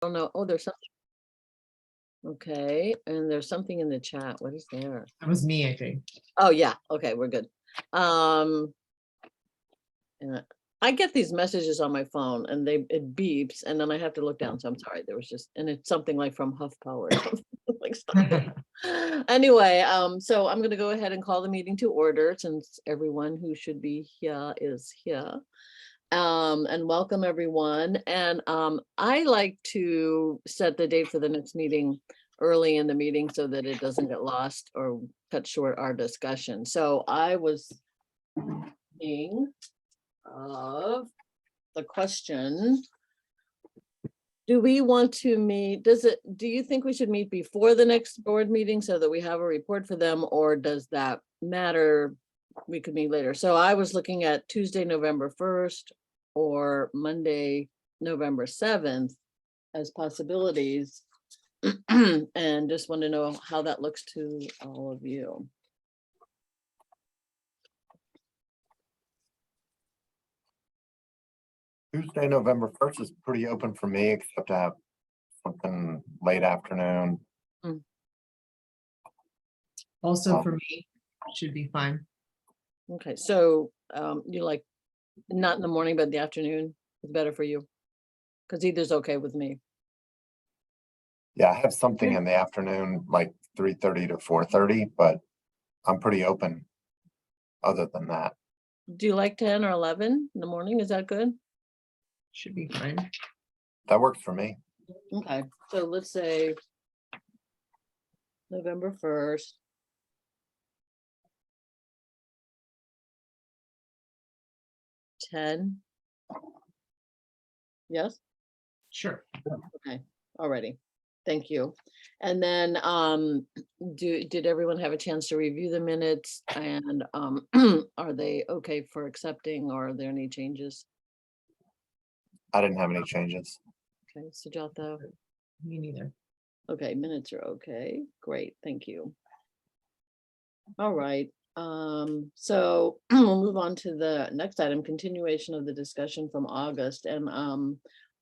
don't know. Oh, there's something. Okay, and there's something in the chat. What is there? That was me, I think. Oh yeah, okay, we're good. Yeah, I get these messages on my phone and it beeps and then I have to look down. So I'm sorry, there was just, and it's something like from HuffPo or something. Like something. Anyway, so I'm gonna go ahead and call the meeting to order since everyone who should be here is here. And welcome everyone. And I like to set the date for the next meeting early in the meeting so that it doesn't get lost or cut short our discussion. So I was thinking of the question, do we want to meet, do you think we should meet before the next board meeting so that we have a report for them, or does that matter? We could meet later. So I was looking at Tuesday, November 1st or Monday, November 7th as possibilities. And just want to know how that looks to all of you. Tuesday, November 1st is pretty open for me, except to have something late afternoon. Also for me, should be fine. Okay, so you like not in the morning, but in the afternoon is better for you? Because either's okay with me. Yeah, I have something in the afternoon, like 3:30 to 4:30, but I'm pretty open other than that. Do you like 10 or 11 in the morning? Is that good? Should be fine. That works for me. Okay, so let's say November 1st. 10. Yes? Sure. Okay, already. Thank you. And then did everyone have a chance to review the minutes, and are they okay for accepting, or are there any changes? I didn't have any changes. Okay, Sujata. Me neither. Okay, minutes are okay. Great, thank you. All right. So we'll move on to the next item, continuation of the discussion from August. And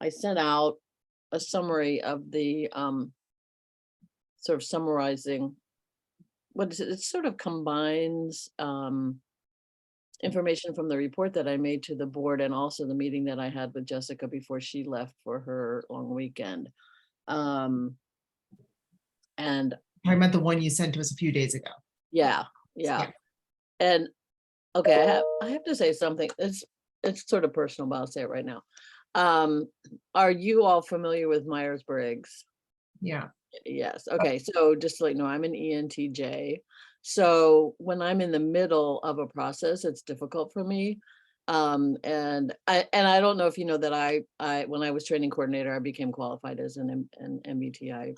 I sent out a summary of the sort of summarizing what is it? It sort of combines information from the report that I made to the board and also the meeting that I had with Jessica before she left for her long weekend. And Talking about the one you sent to us a few days ago. yeah. And okay, I have to say something. It's sort of personal, but I'll say it right now. Are you all familiar with Myers-Briggs? Yeah. Yes. Okay. So just to let you know, I'm an ENTJ. So when I'm in the middle of a process, it's difficult for me. And I don't know if you know that I when I was training coordinator, I became qualified as an MBTI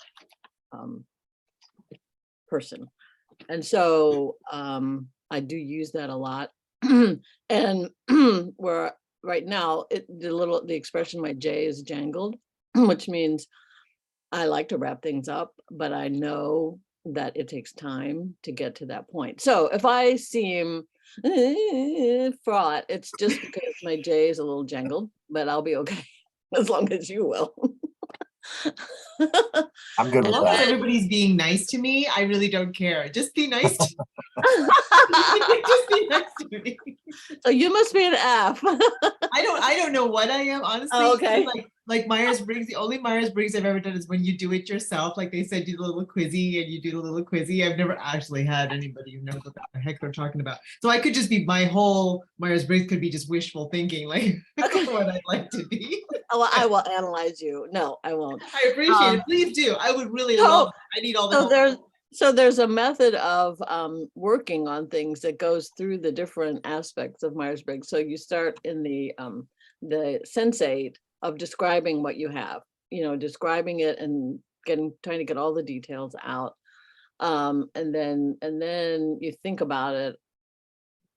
person. And so I do use that a lot. And where right now the expression my J is jangled, which means I like to wrap things up, but I know that it takes time to get to that point. So if I seem fraught, it's just because my J is a little jangled, but I'll be okay as long as you will. I'm good As with long as that. everybody's being nice to me, I really don't care. Just be nice to me. Just be nice to me. So you must be an F. I don't know what I am, honestly. Oh, okay. Like Myers-Briggs, the only Myers-Briggs I've ever done is when you do it yourself. Like they said, do the little quizzy and you do the little quizzy. I've never actually had anybody who knows what the heck they're talking about. So I could just be, my whole Myers-Briggs could be just wishful thinking, like Okay. what I'd like to be. Well, I will analyze you. No, I won't. I appreciate it. Please do. I would really love it. I need all the help. So there's a method of working on things that goes through the different aspects of Myers-Briggs. So you start in the sensate of describing what you have, describing it and trying to get all the details out. And then you think about it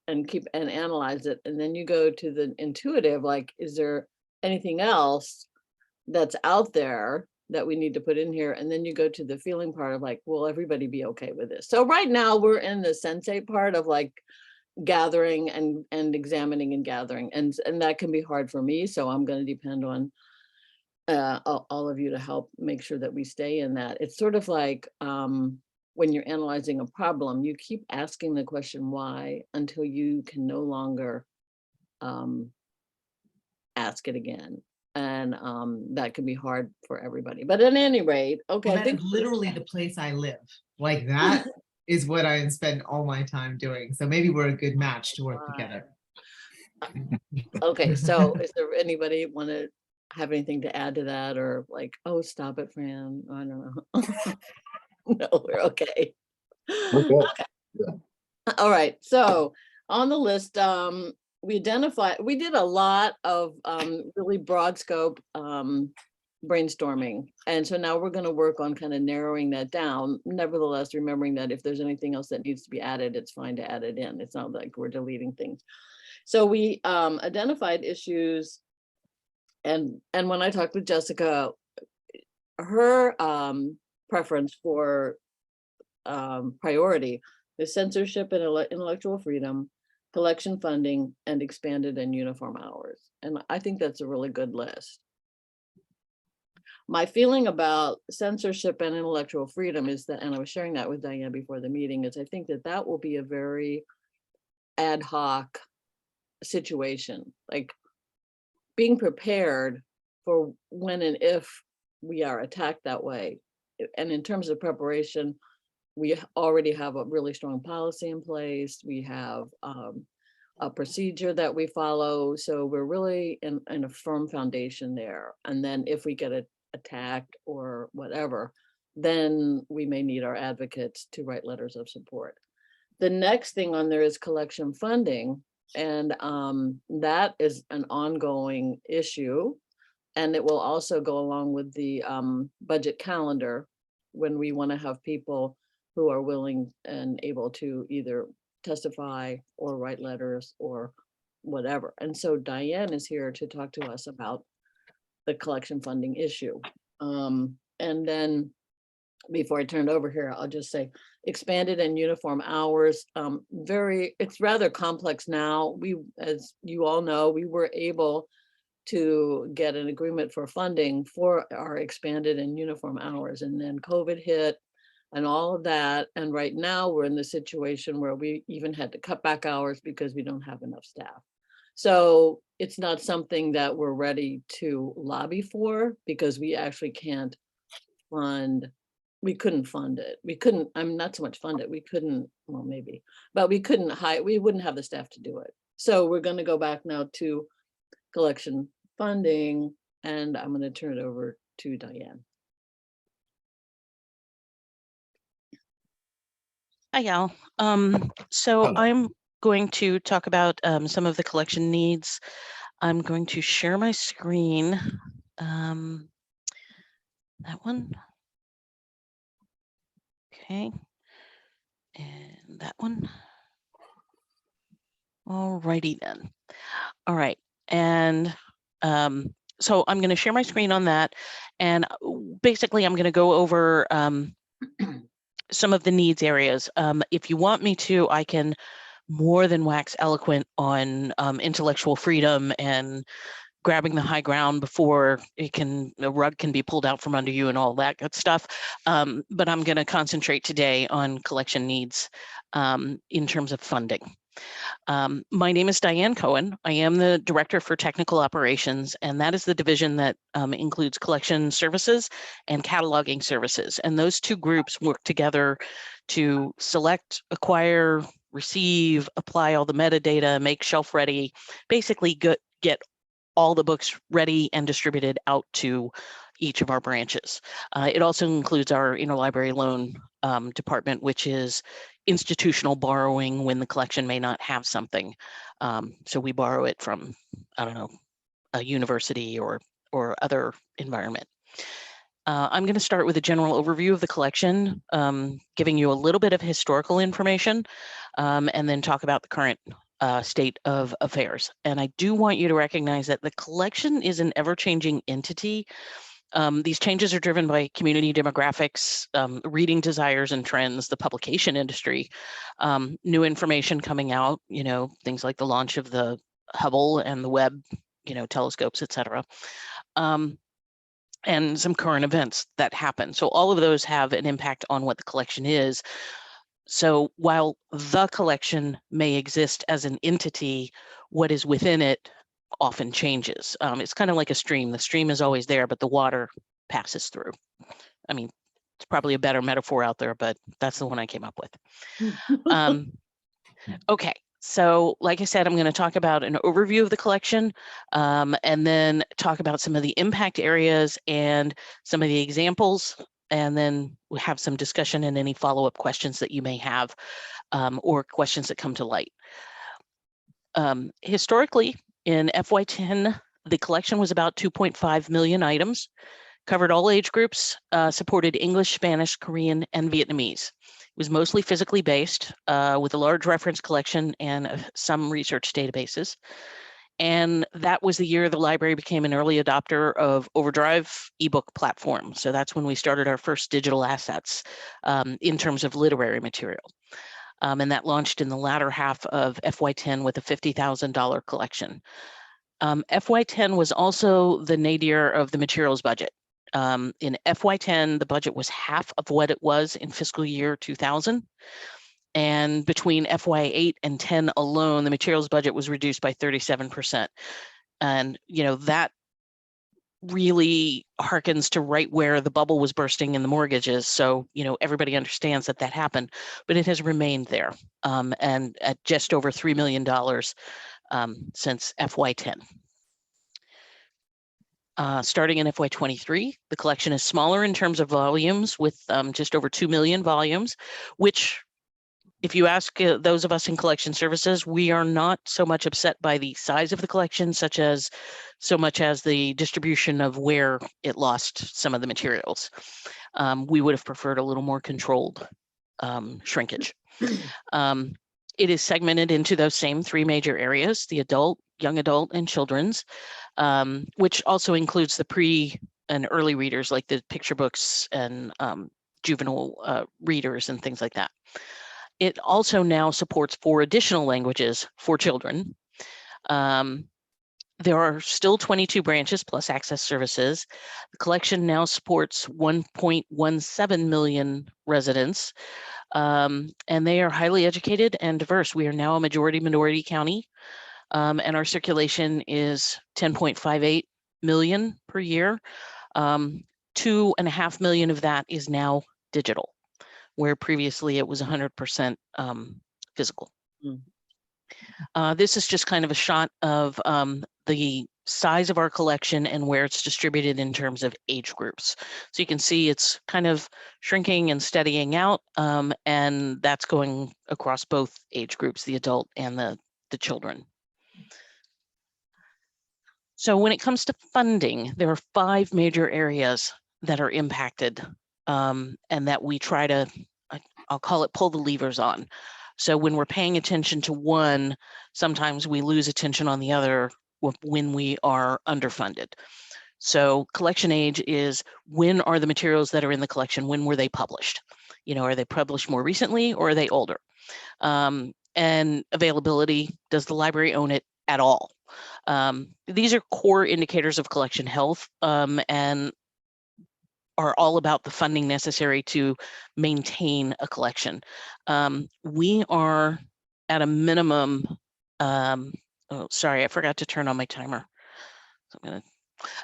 and analyze it. And then you go to the intuitive, like, is there anything else that's out there that we need to put in here? And then you go to the feeling part of like, will everybody be okay with this? So right now we're in the sensate part of like gathering and examining and gathering, and that can be hard for me. So I'm going to depend on all of you to help make sure that we stay in that. It's sort of like when you're analyzing a problem, you keep asking the question why until you can no longer ask it again. And that can be hard for everybody. But at any rate, okay. Well, I that think is literally the place I live. Like that is what I spend all my time doing. So maybe we're a good match to work together. Okay, so is there anybody want to have anything to add to that, or like, oh, stop it, Fran? I don't know. No, we're okay. We're good. Okay. Yeah. All right, so on the list, we did a lot of really broad scope brainstorming. And so now we're going to work on kind of narrowing that down. Nevertheless, remembering that if there's anything else that needs to be added, it's fine to add it in. It's not like we're deleting things. So we identified issues, and when I talked with Jessica, her preference for priority is censorship and intellectual freedom, collection funding, and expanded and uniform hours. And I think that's a really good list. My feeling about censorship and intellectual freedom is that, and I was sharing that with Diane before the meeting, is I think that that will be a very ad hoc situation, like being prepared for when and if we are attacked that way. And in terms of preparation, we already have a really strong policy in place. We have a procedure that we follow. So we're really in a firm foundation there. And then if we get attacked or whatever, then we may need our advocates to write letters of support. The next thing on there is collection funding. And that is an ongoing issue. And it will also go along with the budget calendar when we want to have people who are willing and able to either testify or write letters or whatever. And so Diane is here to talk to us about the collection funding issue. And then before I turn it over here, I'll just say expanded and uniform hours. It's rather complex now. We, as you all know, we were able to get an agreement for funding for our expanded and uniform hours. And then COVID hit and all of that. And right now we're in the situation where we even had to cut back hours because we don't have enough staff. So it's not something that we're ready to lobby for because we actually can't fund. We couldn't fund it. We couldn't, I'm not so much fund it. We couldn't, well, maybe, but we couldn't hire, we wouldn't have the staff to do it. So we're going to go back now to collection funding, and I'm going to turn it over to Diane. Hi, Al. So Hello. I'm going to talk about some of the collection needs. I'm going to share my screen. That one. Okay. And that one. All righty then. All right. And so I'm going to share my screen on that. And basically, I'm going to go over some of the needs areas. If you want me to, I can more than wax eloquent on intellectual freedom and grabbing the high ground before the rug can be pulled out from under you and all that good stuff. But I'm going to concentrate today on collection needs in terms of funding. My name is Diane Cohen. I am the Director for Technical Operations, and that is the division that includes collection services and cataloging services. And those two groups work together to select, acquire, receive, apply all the metadata, make shelf ready, basically get all the books ready and distributed out to each of our branches. It also includes our interlibrary loan department, which is institutional borrowing when the collection may not have something. So we borrow it from, I don't know, a university or other environment. I'm going to start with a general overview of the collection, giving you a little bit of historical information, and then talk about the current state of affairs. And I do want you to recognize that the collection is an ever-changing entity. These changes are driven by community demographics, reading desires and trends, the publication industry, new information coming out, things like the launch of the Hubble and the Webb, telescopes, et cetera. and some current events that happen. So all of those have an impact on what the collection is. So while the collection may exist as an entity, what is within it often changes. It's kind of like a stream. The stream is always there, but the water passes through. I mean, it's probably a better metaphor out there, but that's the one I came up with. Okay, so like I said, I'm going to talk about an overview of the collection, and then talk about some of the impact areas and some of the examples, and then we have some discussion and any follow-up questions that you may have, or questions that come to light. Historically, in FY10, the collection was about 2.5 million items, covered all age groups, supported English, Spanish, Korean, and Vietnamese. It was mostly physically based, with a large reference collection and some research databases. And that was the year the library became an early adopter of Overdrive ebook platform. So that's when we started our first digital assets in terms of literary material. And that launched in the latter half of FY10 with a $50,000 collection. FY10 was also the nadir of the materials budget. In FY10, the budget was half of what it was in fiscal year 2000. And between FY8 and 10 alone, the materials budget was reduced by 37%. And, you know, that really harkens to right where the bubble was bursting in the mortgages. So, you know, everybody understands that that happened, but it has remained there, and at just over $3 million since FY10. Starting in FY23, the collection is smaller in terms of volumes, with just over 2 million volumes, which, if you ask those of us in collection services, we are not so much upset by the size of the collection, so much as the distribution of where it lost some of the materials. We would have preferred a little more controlled shrinkage. It is segmented into those same three major areas: the adult, young adult, and children's, which also includes the pre and early readers like the picture books and juvenile readers and things like that. It also now supports 4 additional languages for children. There are still 22 branches plus access services. The collection now supports 1.17 million residents, and they are highly educated and diverse. We are now a majority minority county, and our circulation is 10.58 million per year. 2.5 million of that is now digital, where previously it was 100% physical. This is just kind of a shot of the size of our collection and where it's distributed in terms of age groups. So you can see it's kind of shrinking and steadying out, and that's going across both age groups, the adult and the children. So when it comes to funding, there are 5 major areas that are impacted, and that we try to, I'll call it, pull the levers on. So when we're paying attention to one, sometimes we lose attention on the other when we are underfunded. So collection age is, when are the materials that are in the collection, when were they published? You know, are they published more recently or are they older? And availability, does the library own it at all? These are core indicators of collection health, and are all about the funding necessary to maintain a collection. We are at a minimum, oh, sorry, I forgot to turn on my timer. So I'm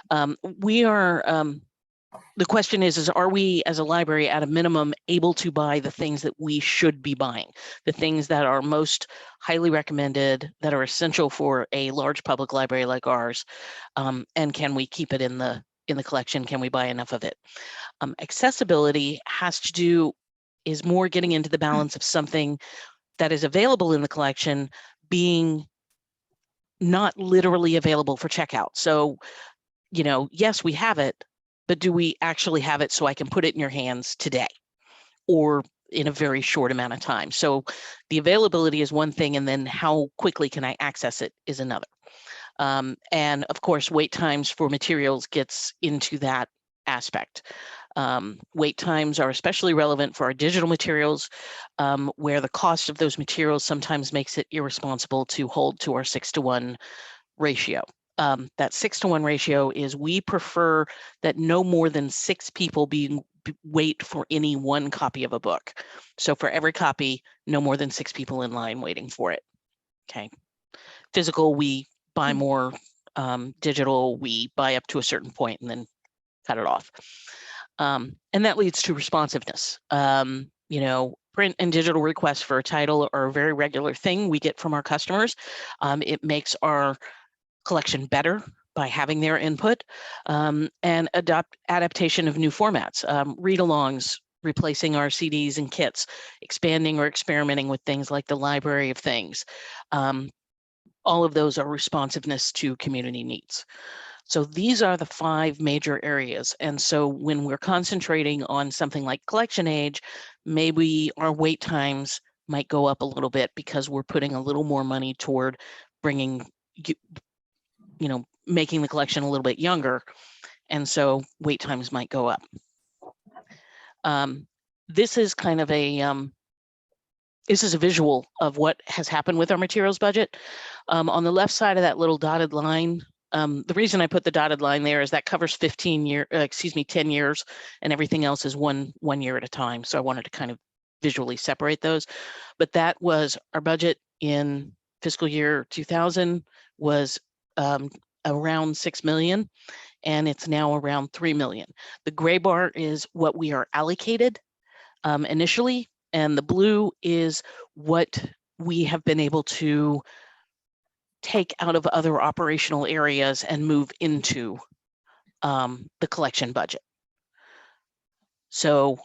gonna, we are, the question is are we as a library at a minimum able to buy the things that we should be buying, the things that are most highly recommended, that are essential for a large public library like ours, and can we keep it in the collection? Can we buy enough of it? Accessibility is more getting into the balance of something that is available in the collection being not literally available for checkout. So, you know, yes, we have it, but do we actually have it so I can put it in your hands today or in a very short amount of time? So the availability is one thing, and then how quickly can I access it is another. And of course, wait times for materials gets into that aspect. Wait times are especially relevant for our digital materials, where the cost of those materials sometimes makes it irresponsible to hold to our 6-to-1 ratio. that 6-to-1 ratio is we prefer that no more than 6 people wait for any one copy of a book. So for every copy, no more than 6 people in line waiting for it. Okay. Physical, we buy more. Digital, we buy up to a certain point and then cut it off. And that leads to responsiveness. You know, print and digital requests for a title are a very regular thing we get from our customers. It makes our collection better by having their input, and adaptation of new formats, read-alongs, replacing our CDs and kits, expanding or experimenting with things like the library of things. All of those are responsiveness to community needs. So these are the 5 major areas. And so when we're concentrating on something like collection age, maybe our wait times might go up a little bit because we're putting a little more money toward bringing, you know, making the collection a little bit younger. And so wait times might go up. This is kind of a, this is a visual of what has happened with our materials budget. On the left side of that little dotted line, the reason I put the dotted line there is that covers 10 years, and everything else is one year at a time. So I wanted to kind of visually separate those. But that was our budget in fiscal year 2000 was around 6 million, and it's now around 3 million. The gray bar is what we are allocated initially, and the blue is what we have been able to take out of other operational areas and move into the collection budget. So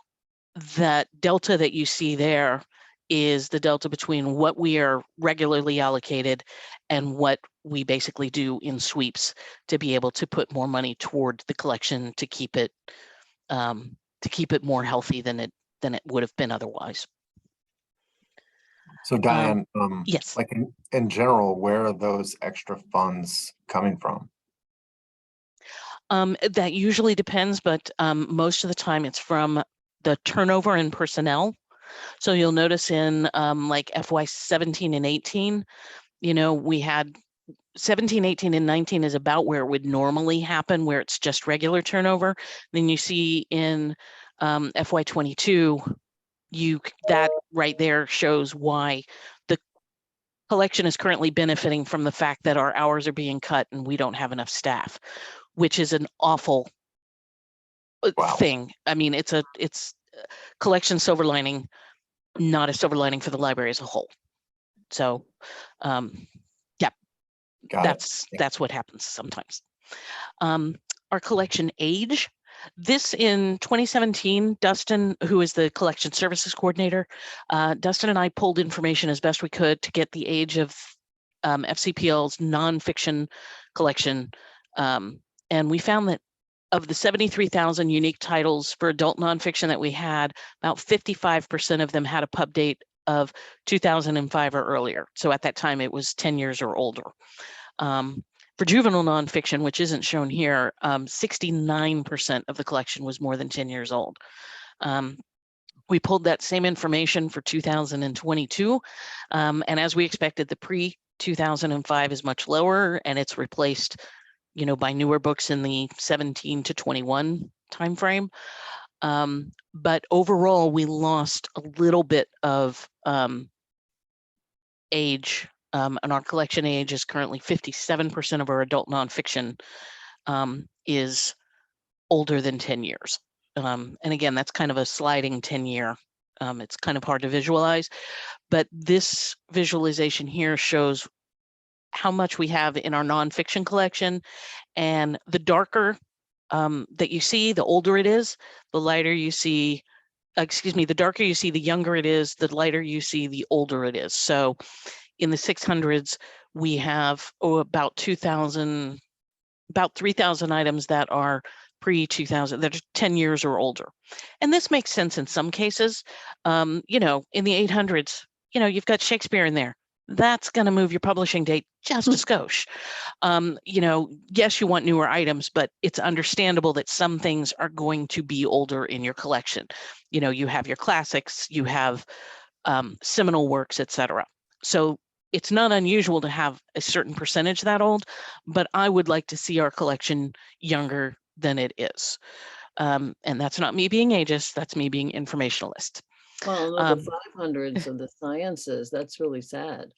that delta that you see there is the delta between what we are regularly allocated and what we basically do in sweeps to be able to put more money toward the collection to keep it more healthy than it would have been otherwise. So Diane, yes. like in general, where are those extra funds coming from? That usually depends, but most of the time it's from the turnover in personnel. So you'll notice in like FY 17 and 18, you know, we had 17, 18, and 19 is about where it would normally happen, where it's just regular turnover. Then you see in FY 22, that right there shows why the collection is currently benefiting from the fact that our hours are being cut and we don't have enough staff, which is an awful thing. I mean, it's collection silver lining, not a silver lining for the library as a whole. So, yeah, that's what happens sometimes. Our collection age. This in 2017, Dustin, who is the collection services coordinator, Dustin and I pulled information as best we could to get the age of FCPL's nonfiction collection. And we found that of the 73,000 unique titles for adult nonfiction that we had, about 55% of them had a pub date of 2005 or earlier. So at that time, it was 10 years or older. For juvenile nonfiction, which isn't shown here, 69% of the collection was more than 10 years old. We pulled that same information for 2022, and as we expected, the pre-2005 is much lower, and it's replaced, you know, by newer books in the 17 to 21 timeframe. But overall, we lost a little bit of age. And our collection age is currently 57% of our adult nonfiction is older than 10 years. And again, that's kind of a sliding 10-year. It's kind of hard to visualize, but this visualization here shows how much we have in our nonfiction collection, and the darker that you see, the older it is, the lighter you see, the darker you see, the younger it is, the lighter you see, the older it is. So in the 600s, we have about 3,000 items that are pre-2000, that are 10 years or older. And this makes sense in some cases. You know, in the 800s, you know, you've got Shakespeare in there. That's going to move your publishing date just a skosh. You know, yes, you want newer items, but it's understandable that some things are going to be older in your collection. You know, you have your classics, you have seminal works, etc. So it's not unusual to have a certain percentage that old, but I would like to see our collection younger than it is. And that's not me being ageist, that's me being informationalist. Well, no, Um, the 500s of the sciences, that's really sad.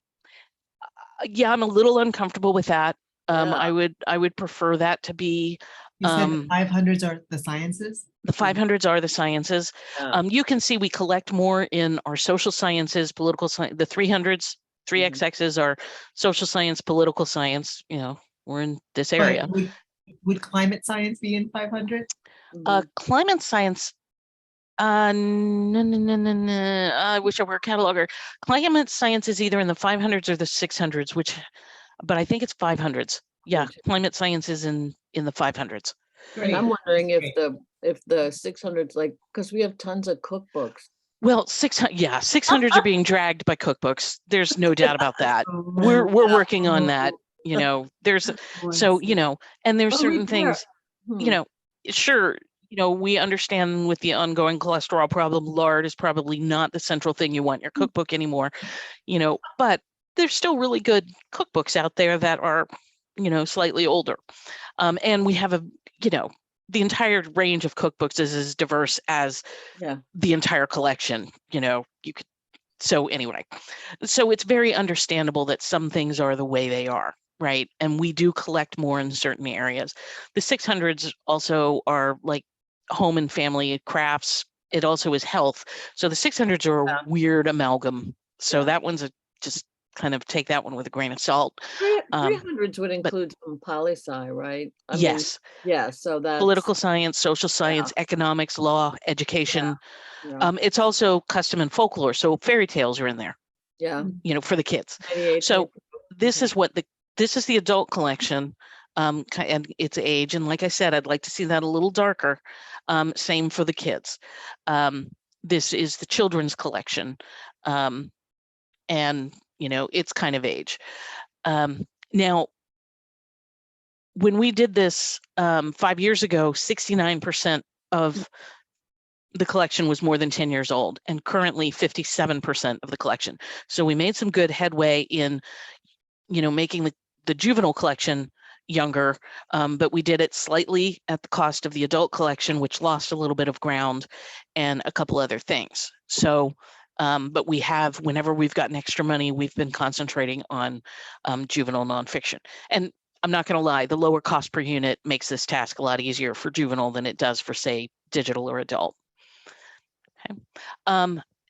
Yeah, I'm a little uncomfortable with that. Yeah. I would prefer that to be, You said the 500s are the sciences? the 500s are the sciences. Yeah. You can see we collect more in our social sciences, political science, the 300s, 3XXs are social science, political science, you know, we're in this area. But would climate science be in 500? Mhm. Climate science, no, I wish I were a cataloger. Climate science is either in the 500s or the 600s, but I think it's 500s. Yeah, too. climate science is in the 500s. And I'm Great. wondering if Great. the 600s, like, because we have tons of cookbooks. Well, 600s are being dragged by cookbooks. There's no doubt about that. Oh, We're yeah. working on that. You know, there's so, you know, and there's Oh, certain right there. things, you know, sure, you know, we understand with the ongoing cholesterol problem, lard is probably not the central thing you want in your cookbook anymore, you know, but there's still really good cookbooks out there that are, you know, slightly older. And we have you know, the entire range of cookbooks is as diverse as Yeah. the entire collection, you know, you could, so anyway, so it's very understandable that some things are the way they are, right? And we do collect more in certain areas. The 600s also are like home and family crafts. It also is health. So the 600s are a weird amalgam. So Yeah. that one's just kind of take that one with a grain of salt. 300s would include some poli-sci, right? I mean, Yes, yeah, so that's political science, social science, economics, law, education. yeah, It's also custom and folklore. So fairy tales are in there, yeah. you know, for the kids. 98 So this okay. is this is the adult collection, and its age. And like I said, I'd like to see that a little darker. Same for the kids. This is the children's collection. And, you know, it's kind of age. Now, when we did this 5 years ago, 69% of the collection was more than 10 years old, and currently 57% of the collection. So we made some good headway in, you know, making the juvenile collection younger, but we did it slightly at the cost of the adult collection, which lost a little bit of ground and a couple other things. So, but we have, whenever we've gotten extra money, we've been concentrating on juvenile nonfiction. And I'm not going to lie, the lower cost per unit makes this task a lot easier for juvenile than it does for, say, digital or adult. Okay.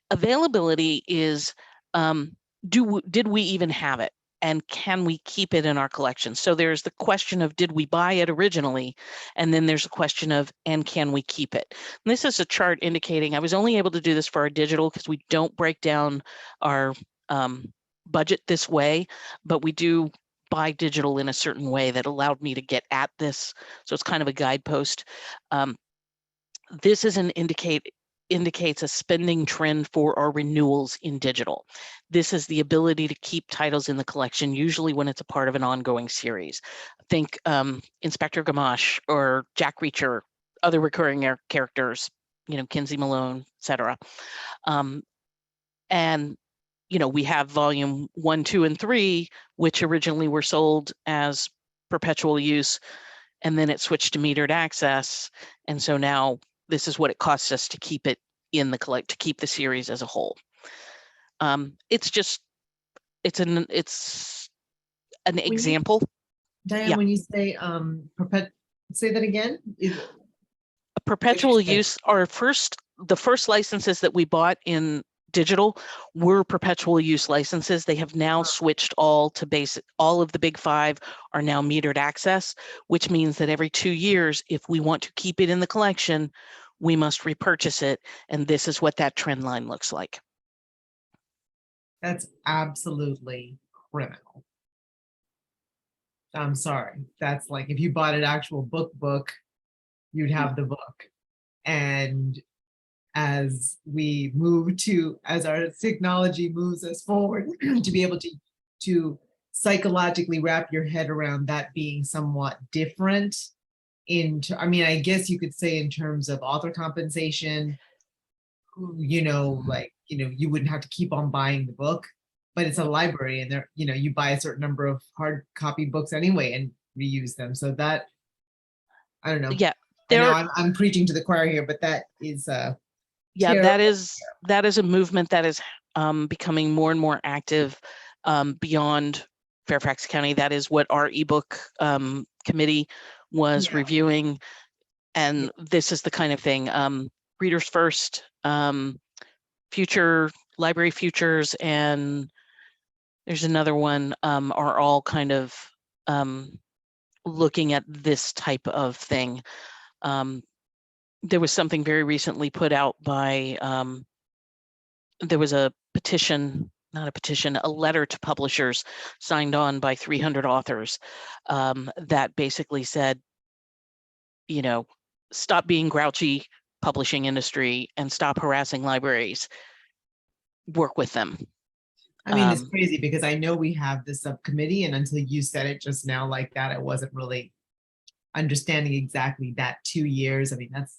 Availability is, did we even have it? And can we keep it in our collection? So there's the question of, did we buy it originally? And then there's a question of, and can we keep it? And this is a chart indicating, I was only able to do this for our digital because we don't break down our budget this way, but we do buy digital in a certain way that allowed me to get at this. So it's kind of a guidepost. This is an indicates a spending trend for our renewals in digital. This is the ability to keep titles in the collection, usually when it's a part of an ongoing series. Think Inspector Gamache or Jack Reacher, other recurring characters, you know, Kinsey Malone, etc. And, you know, we have volume 1, 2, and 3, which originally were sold as perpetual use, and then it switched to metered access. And so now this is what it costs us to keep it in the to keep the series as a whole. It's just, it's an example. Diane, Yeah. when you say say that again. Perpetual use, the first licenses that we bought in digital were perpetual use licenses. They have now switched all to all of the big 5 are now metered access, which means that every 2 years, if we want to keep it in the collection, we must repurchase it. And this is what that trend line looks like. That's absolutely criminal. I'm sorry. That's like, if you bought an actual book, you'd have the book. And as our technology moves us forward, to be able to psychologically wrap your head around that being somewhat different I mean, I guess you could say in terms of author compensation, you know, like, you know, you wouldn't have to keep on buying the book, but it's a library and they're, you buy a certain number of hard copy books anyway and reuse them. So that, I don't know. Yeah, I know there, I'm preaching to the choir here, but that is yeah, terrible. that is a movement that is becoming more and more active beyond Fairfax County. That is what our ebook committee was Yeah. reviewing, and this is the kind of thing. Readers First, Future Library Futures, and there's another one, are all kind of looking at this type of thing. There was something very recently put out by, there was a petition, not a petition, a letter to publishers signed on by 300 authors that basically said, stop being grouchy, publishing industry, and stop harassing libraries. Work with them. I mean, it's crazy because I know we have this subcommittee, and until you said it just now like that, I wasn't really understanding exactly that 2 years. I mean, that's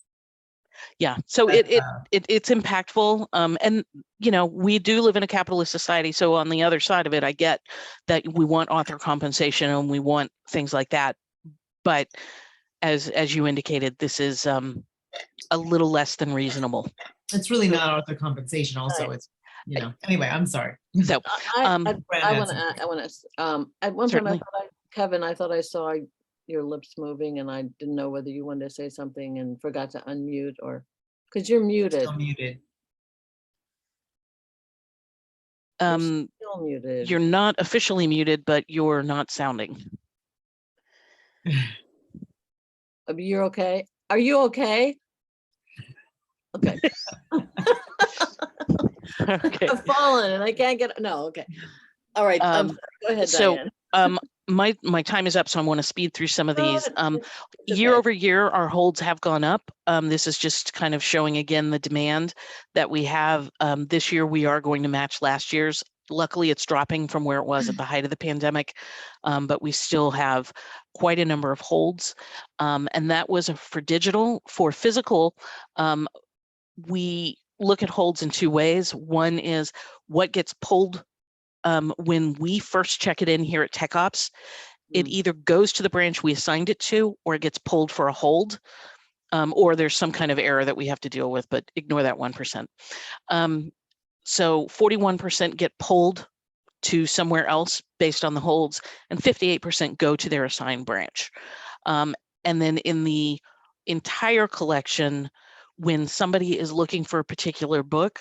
yeah. So it's impactful. And we do live in a capitalist society. So on the other side of it, I get that we want author compensation and we want things like that. But as you indicated, this is a little less than reasonable. it's really not author compensation. Also, Right. it's Anyway, I'm sorry. So I want to, at one Certainly. point, Kevin, I thought I saw your lips moving and I didn't know whether you wanted to say something and forgot to unmute or, because you're muted. Still muted. You're still muted. You're not officially muted, but you're not sounding. You're okay? Are you okay? Okay. Okay. I've fallen and I can't get, no, okay. All right, go ahead, So Diane. my time is up, so I want to speed through some of No, these. it's Year okay. over year, our holds have gone up. This is just kind of showing again the demand that we have. This year we are going to match last year's. Luckily, it's dropping from where it was at the height of the pandemic, but we still have quite a number of holds. And that was for digital. For physical, we look at holds in two ways. One is what gets pulled when we first check it in here at Tech Ops. It either goes to the branch we assigned it to, or it gets pulled for a hold, or there's some kind of error that we have to deal with, but ignore that 1%. So 41% get pulled to somewhere else based on the holds, and 58% go to their assigned branch. And then in the entire collection, when somebody is looking for a particular book,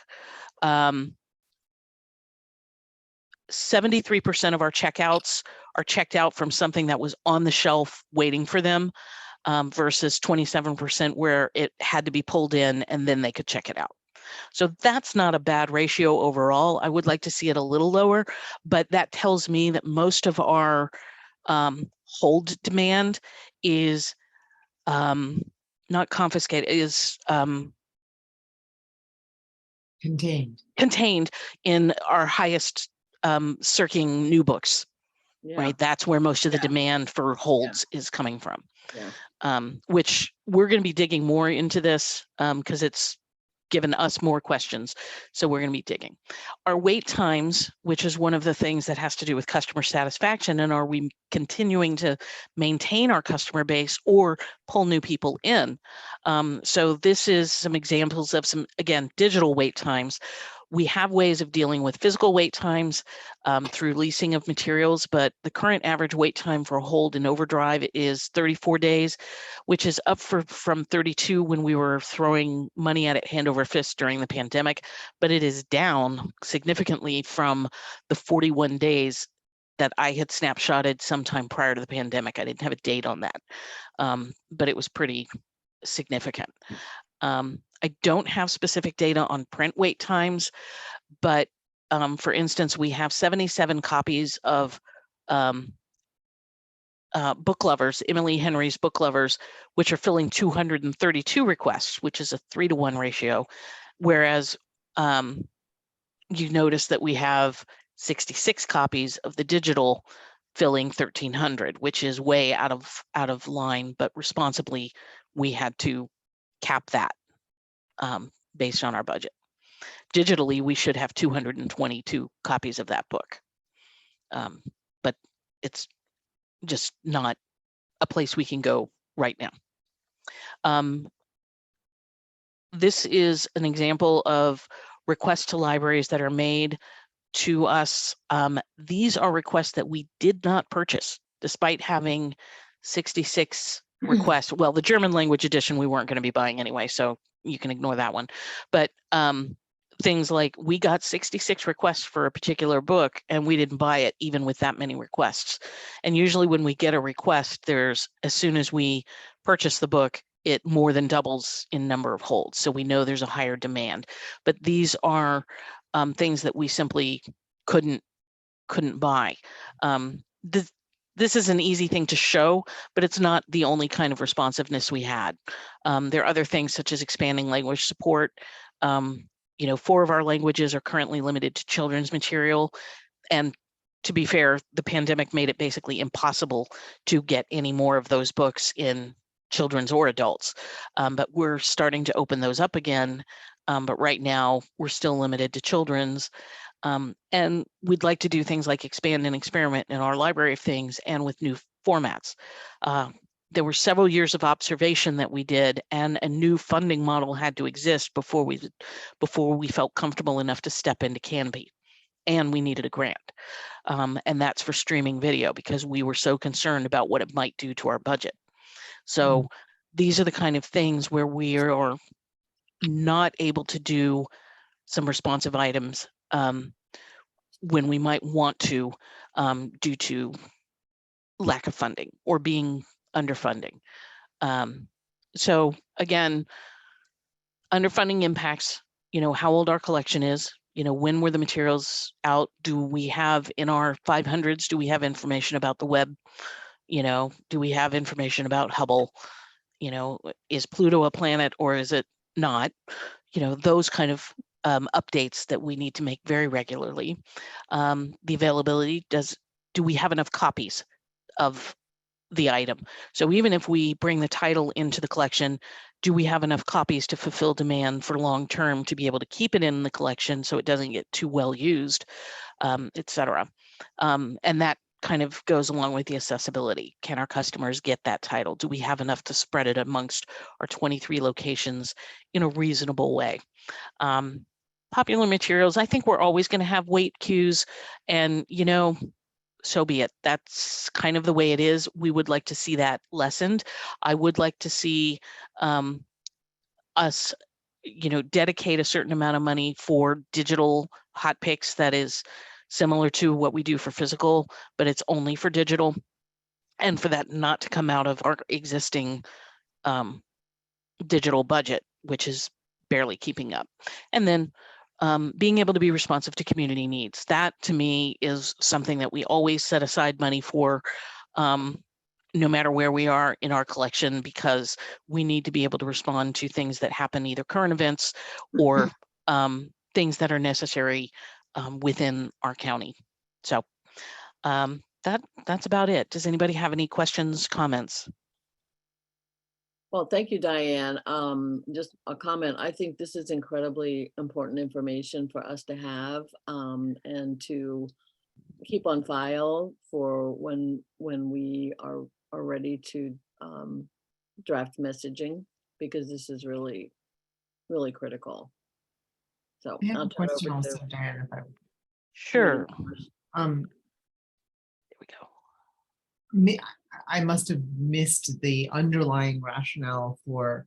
73% of our checkouts are checked out from something that was on the shelf waiting for them, versus 27% where it had to be pulled in and then they could check it out. So that's not a bad ratio overall. I would like to see it a little lower, but that tells me that most of our hold demand is not confiscated, is contained in our highest circling new books. Yeah. Right, that's where most of the demand for holds is coming from. Yeah. Which we're going to be digging more into this because it's given us more questions. So we're going to be digging. Our wait times, which is one of the things that has to do with customer satisfaction, and are we continuing to maintain our customer base or pull new people in? So this is some examples of some, again, digital wait times. We have ways of dealing with physical wait times through leasing of materials, but the current average wait time for a hold in Overdrive is 34 days, which is up from 32 when we were throwing money at it hand over fist during the pandemic, but it is down significantly from the 41 days that I had snapshotted sometime prior to the pandemic. I didn't have a date on that, but it was pretty significant. I don't have specific data on print wait times, but for instance, we have 77 copies of Book Lovers, Emily Henry's Book Lovers, which are filling 232 requests, which is a 3-to-1 ratio. Whereas you notice that we have 66 copies of the digital filling 1,300, which is way out of line, but responsibly, we had to cap that based on our budget. digitally, we should have 222 copies of that book. But it's just not a place we can go right now. This is an example of requests to libraries that are made to us. These are requests that we did not purchase, despite having 66 requests. Well, the German language edition we weren't going to be buying anyway, so you can ignore that one. But things like we got 66 requests for a particular book and we didn't buy it even with that many requests. And usually when we get a request, there's, as soon as we purchase the book, it more than doubles in number of holds. So we know there's a higher demand. But these are things that we simply couldn't buy. This is an easy thing to show, but it's not the only kind of responsiveness we had. There are other things such as expanding language support. 4 of our languages are currently limited to children's material. And to be fair, the pandemic made it basically impossible to get any more of those books in children's or adults. But we're starting to open those up again. But right now we're still limited to children's. And we'd like to do things like expand and experiment in our library of things and with new formats. There were several years of observation that we did, and a new funding model had to exist before we felt comfortable enough to step into Canopy, and we needed a grant. And that's for streaming video because we were so concerned about what it might do to our budget. So these are the kind of things where we are not able to do some responsive items when we might want to due to lack of funding or being underfunding. So again, underfunding impacts, how old our collection is, when were the materials out? Do we have in our 500s, do we have information about the web? Do we have information about Hubble? Is Pluto a planet or is it not? Those kind of updates that we need to make very regularly. The availability, do we have enough copies of the item? So even if we bring the title into the collection, do we have enough copies to fulfill demand for long term to be able to keep it in the collection so it doesn't get too well used, et cetera. And that kind of goes along with the accessibility. Can our customers get that title? Do we have enough to spread it amongst our 23 locations in a reasonable way? Popular materials, I think we're always going to have wait queues, and so be it. That's kind of the way it is. We would like to see that lessened. I would like to see us, dedicate a certain amount of money for digital hot picks that is similar to what we do for physical, but it's only for digital, and for that not to come out of our existing digital budget, which is barely keeping up. And then being able to be responsive to community needs. That to me is something that we always set aside money for, no matter where we are in our collection, because we need to be able to respond to things that happen, either current events or things that are necessary within our county. So that's about it. Does anybody have any questions, comments? Well, thank you, Diane. Just a comment. I think this is incredibly important information for us to have and to keep on file for when we are ready to draft messaging, because this is really, really critical. So I have I'll a turn it question over also, to Diane, if I Sure. um There we go. I must have missed the underlying rationale for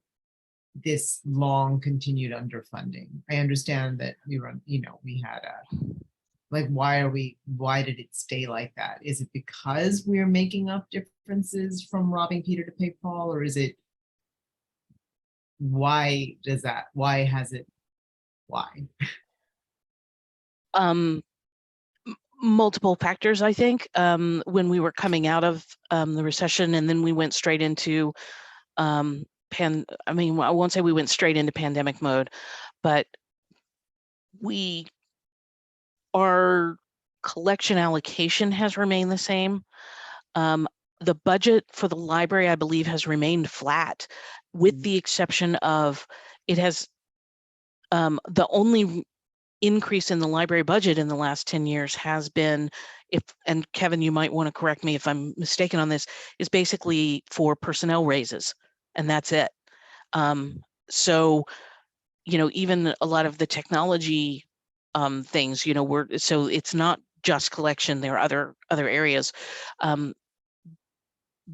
this long continued underfunding. I understand that we had why did it stay like that? Is it because we're making up differences from robbing Peter to pay Paul, or is it, why has it? Multiple factors, I think. When we were coming out of the recession, and then we went straight into I won't say we went straight into pandemic mode, but our collection allocation has remained the same. The budget for the library, I believe, has remained flat, with the exception of it has the only increase in the library budget in the last 10 years has been, and Kevin, you might want to correct me if I'm mistaken on this, is basically for personnel raises, and that's it. So, even a lot of the technology things, so it's not just collection, there are other areas.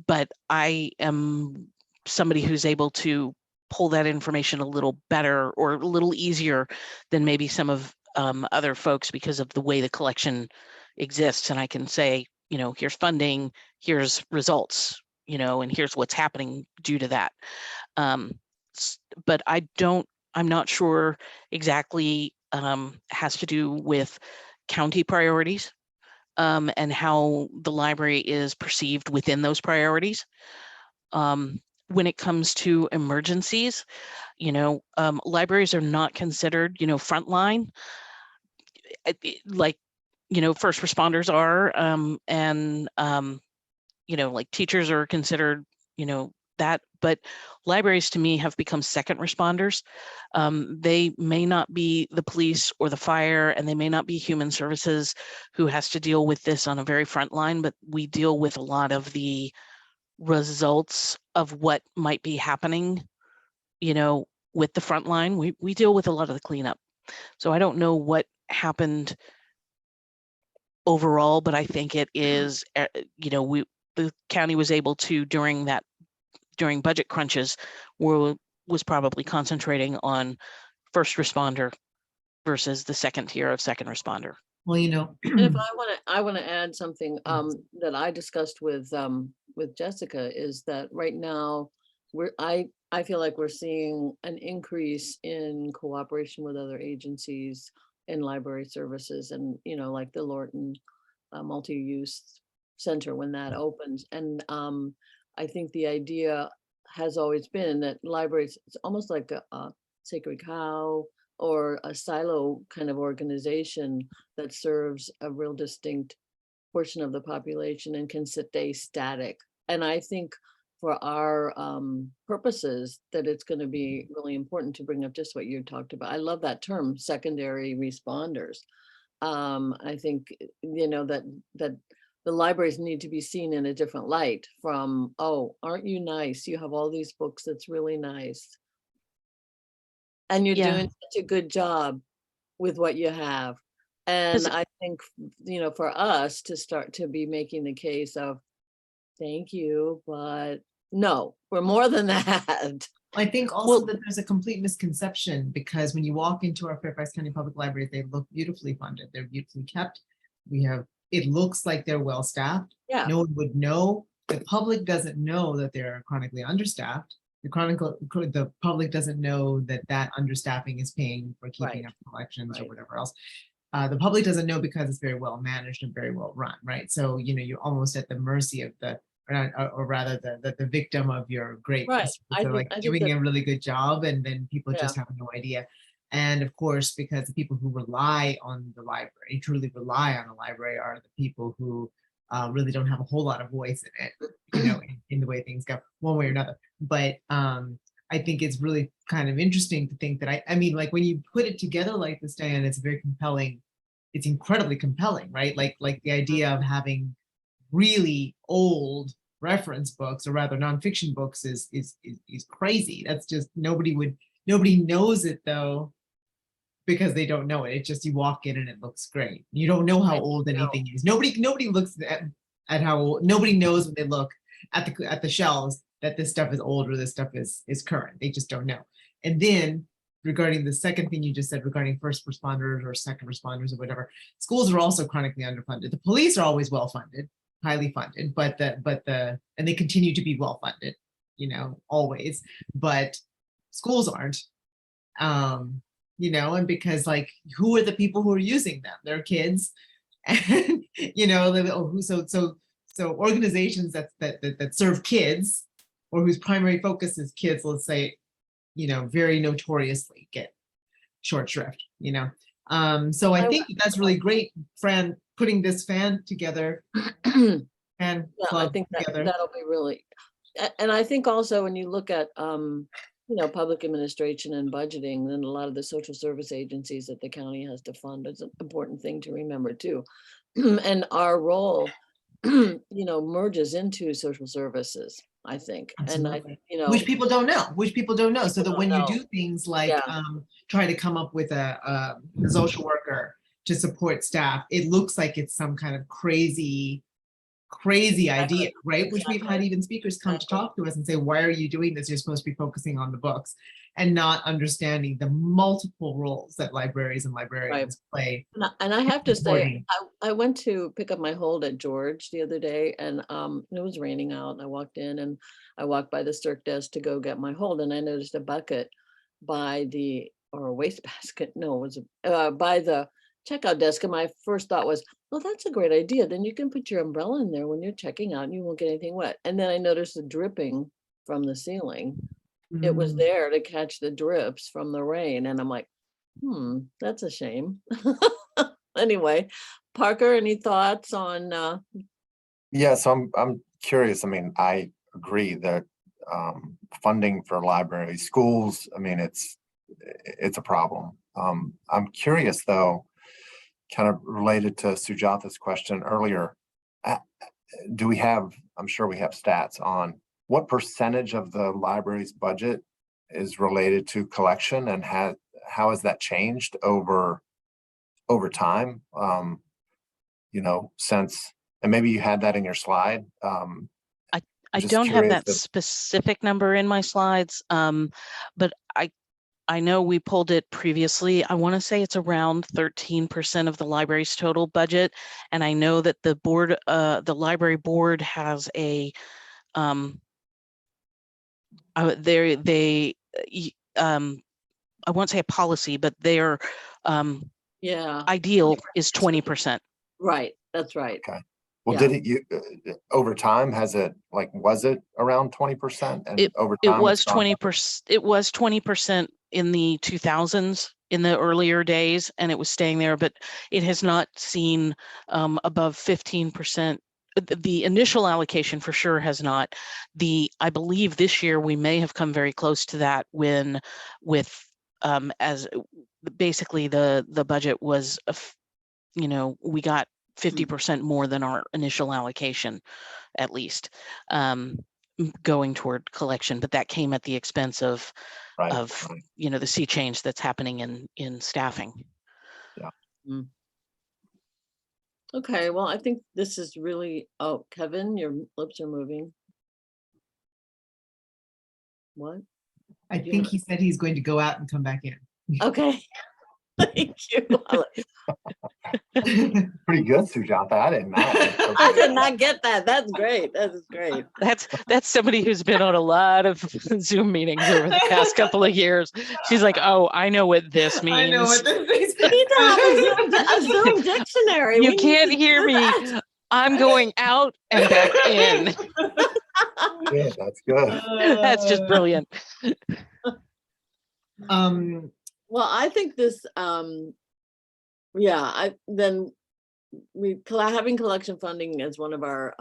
But I am somebody who's able to pull that information a little better or a little easier than maybe some of other folks because of the way the collection exists. And I can say, here's funding, here's results, and here's what's happening due to that. But I'm not sure exactly, has to do with county priorities. And how the library is perceived within those priorities. When it comes to emergencies, libraries are not considered, frontline, like, first responders are, and, like teachers are considered, that, but libraries to me have become second responders. They may not be the police or the fire, and they may not be human services who has to deal with this on a very front line, but we deal with a lot of the results of what might be happening, with the front line. We deal with a lot of the cleanup. So I don't know what happened overall, but I think it is, the county was able to, during budget crunches, was probably concentrating on first responder versus the second tier of second responder. Well, And if I want to add something that I discussed with Jessica, is that right now I feel like we're seeing an increase in cooperation with other agencies in library services, and like the Lorton multi-use center when that opens. And I think the idea has always been that libraries, it's almost like a sacred cow or a silo kind of organization that serves a real distinct portion of the population and can stay static. And I think for our purposes that it's going to be really important to bring up just what you talked about. I love that term, secondary responders. I think, that the libraries need to be seen in a different light from, oh, aren't you nice? You have all these books, that's really nice. And you're doing such a good job with what you have. And I think, for us to start to be making the case of, thank you, but no, we're more than that. I think also that there's a complete misconception, because when you walk into our Fairfax County Public Library, they look beautifully funded. They're beautifully kept. It looks like they're well staffed. Yeah. No one would know. The public doesn't know that they're chronically understaffed. The public doesn't know that understaffing is paying for keeping up collections or whatever else. The public doesn't know because it's very well managed and very well run, right? So, you're almost at the mercy of or rather the victim of your great doing a really good job, and then people just have no idea. And of course, because the people who rely on the library, truly rely on the library, are the people who really don't have a whole lot of voice in it, in the way things go, one way or another. But I think it's really kind of interesting to think that I mean, like when you put it together like this, Diane, it's very compelling. It's incredibly compelling, right? Like the idea of having really old reference books, or rather nonfiction books, is crazy. That's just nobody knows it though, because they don't know it. It's just you walk in and it looks great. You don't know how old anything is. Nobody looks at how old. Nobody knows when they look at the shelves that this stuff is old or this stuff is current. They just don't know. And then regarding the second thing you just said regarding first responders or second responders or whatever, schools are also chronically underfunded. The police are always well funded, highly funded, and they continue to be well funded, always. But schools aren't. And because who are the people who are using them? They're kids, and so organizations that serve kids, or whose primary focus is kids, let's say, very notoriously get short shrift. So I think that's really great, Fran, putting this fan together. And I think that'll be really, and I think also when you look at public administration and budgeting, then a lot of the social service agencies that the county has to fund is an important thing to remember too. And our role, merges into social services, I think. And I, Absolutely. Which people don't know, so that don't when you know. do things like Yeah. try to come up with a social worker to support staff, it looks like it's some kind of crazy idea, right? Which we've had even speakers come to talk to us and say, why are you doing this? You're supposed to be focusing on the books and not understanding the multiple roles that libraries and librarians play. And I have to say, supporting. I went to pick up my hold at George the other day, and it was raining out, and I walked in and I walked by the circ desk to go get my hold, and I noticed a bucket by the, or a waste basket, no, it was by the checkout desk, and my first thought was, well, that's a great idea. Then you can put your umbrella in there when you're checking out and you won't get anything wet. And then I noticed the dripping from the ceiling. It was Mm. there to catch the drips from the rain. And I'm like, that's a shame. Anyway, Parker, any thoughts on, Yeah, so I'm curious. I mean, I agree that funding for libraries, schools, I mean, it's a problem. I'm curious though, kind of related to Sujata's question earlier. Do we have, I'm sure we have stats on what percentage of the library's budget is related to collection, and how has that changed over time? Since, and maybe you had that in your slide. I just don't have curious that specific number in my slides, but I know we pulled it previously. I want to say it's around 13% of the library's total budget, and I know that the board, the library board, has a I won't say a policy, but their yeah, ideal is 20%. right, that's right. Okay. Well, Yeah. did it over time, has it, like, was it around 20%? And over It time was it's gone 20%. It was 20% in the 2000s, in the earlier days, and it was staying there, but it has not seen above 15%. The initial allocation for sure has not. I believe this year we may have come very close to that as basically the budget was, we got 50% more than our initial allocation, at least, going toward collection, but that came at the expense of right. the sea change that's happening in staffing. Yeah. Okay, well, I think this is really, oh, Kevin, your lips are moving. What? I think he said he's going to go out and come back in. Okay. Thank you. Pretty good, Sujata. I did not. I did not get that. That's great. That is great. That's somebody who's been on a lot of Zoom meetings over the past couple of years. She's like, oh, I know what this means. I know what this means. We need to have a Zoom dictionary. You can't hear me. I'm going out and back in. Yeah, that's good. That's just brilliant. Well, I think this, having collection funding as one of our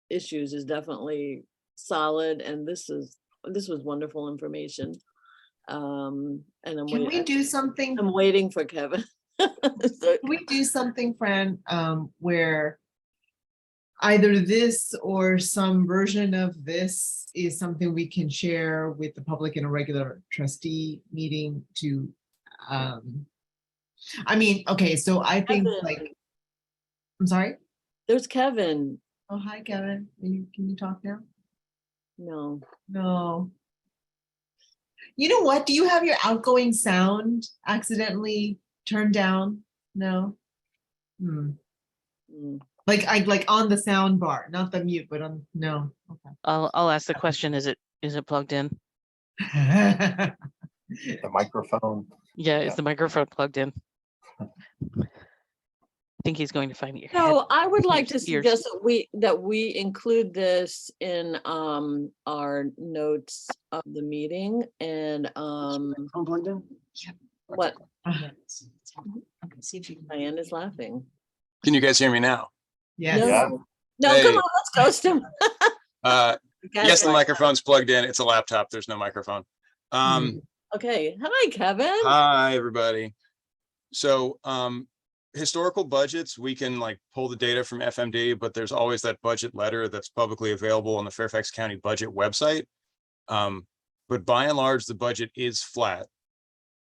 issues is definitely solid, and this was wonderful information. And Can we do something? I'm waiting for Kevin. Can we do something, Fran, where either this or some version of this is something we can share with the public in a regular trustee meeting to, okay, so I think Kevin. I'm sorry? There's Kevin. Oh, hi, Kevin. Can you talk now? No. You know what? Do you have your outgoing sound accidentally turned down? No? Like on the sound bar, not the mute, but on, no. Okay. I'll ask the question, is it plugged in? The microphone. Yeah, is the microphone plugged in? I think he's going to find it. So I would like to suggest that we include this in our notes of the meeting, and what? Diane is laughing. Can you guys hear me now? Yes. No, Hey. come on, let's ghost him. Yes, the microphone's plugged in. It's a laptop. There's no microphone. Okay, hi, Kevin. Hi, everybody. So, historical budgets, we can like pull the data from FMD, but there's always that budget letter that's publicly available on the Fairfax County budget website. But by and large, the budget is flat.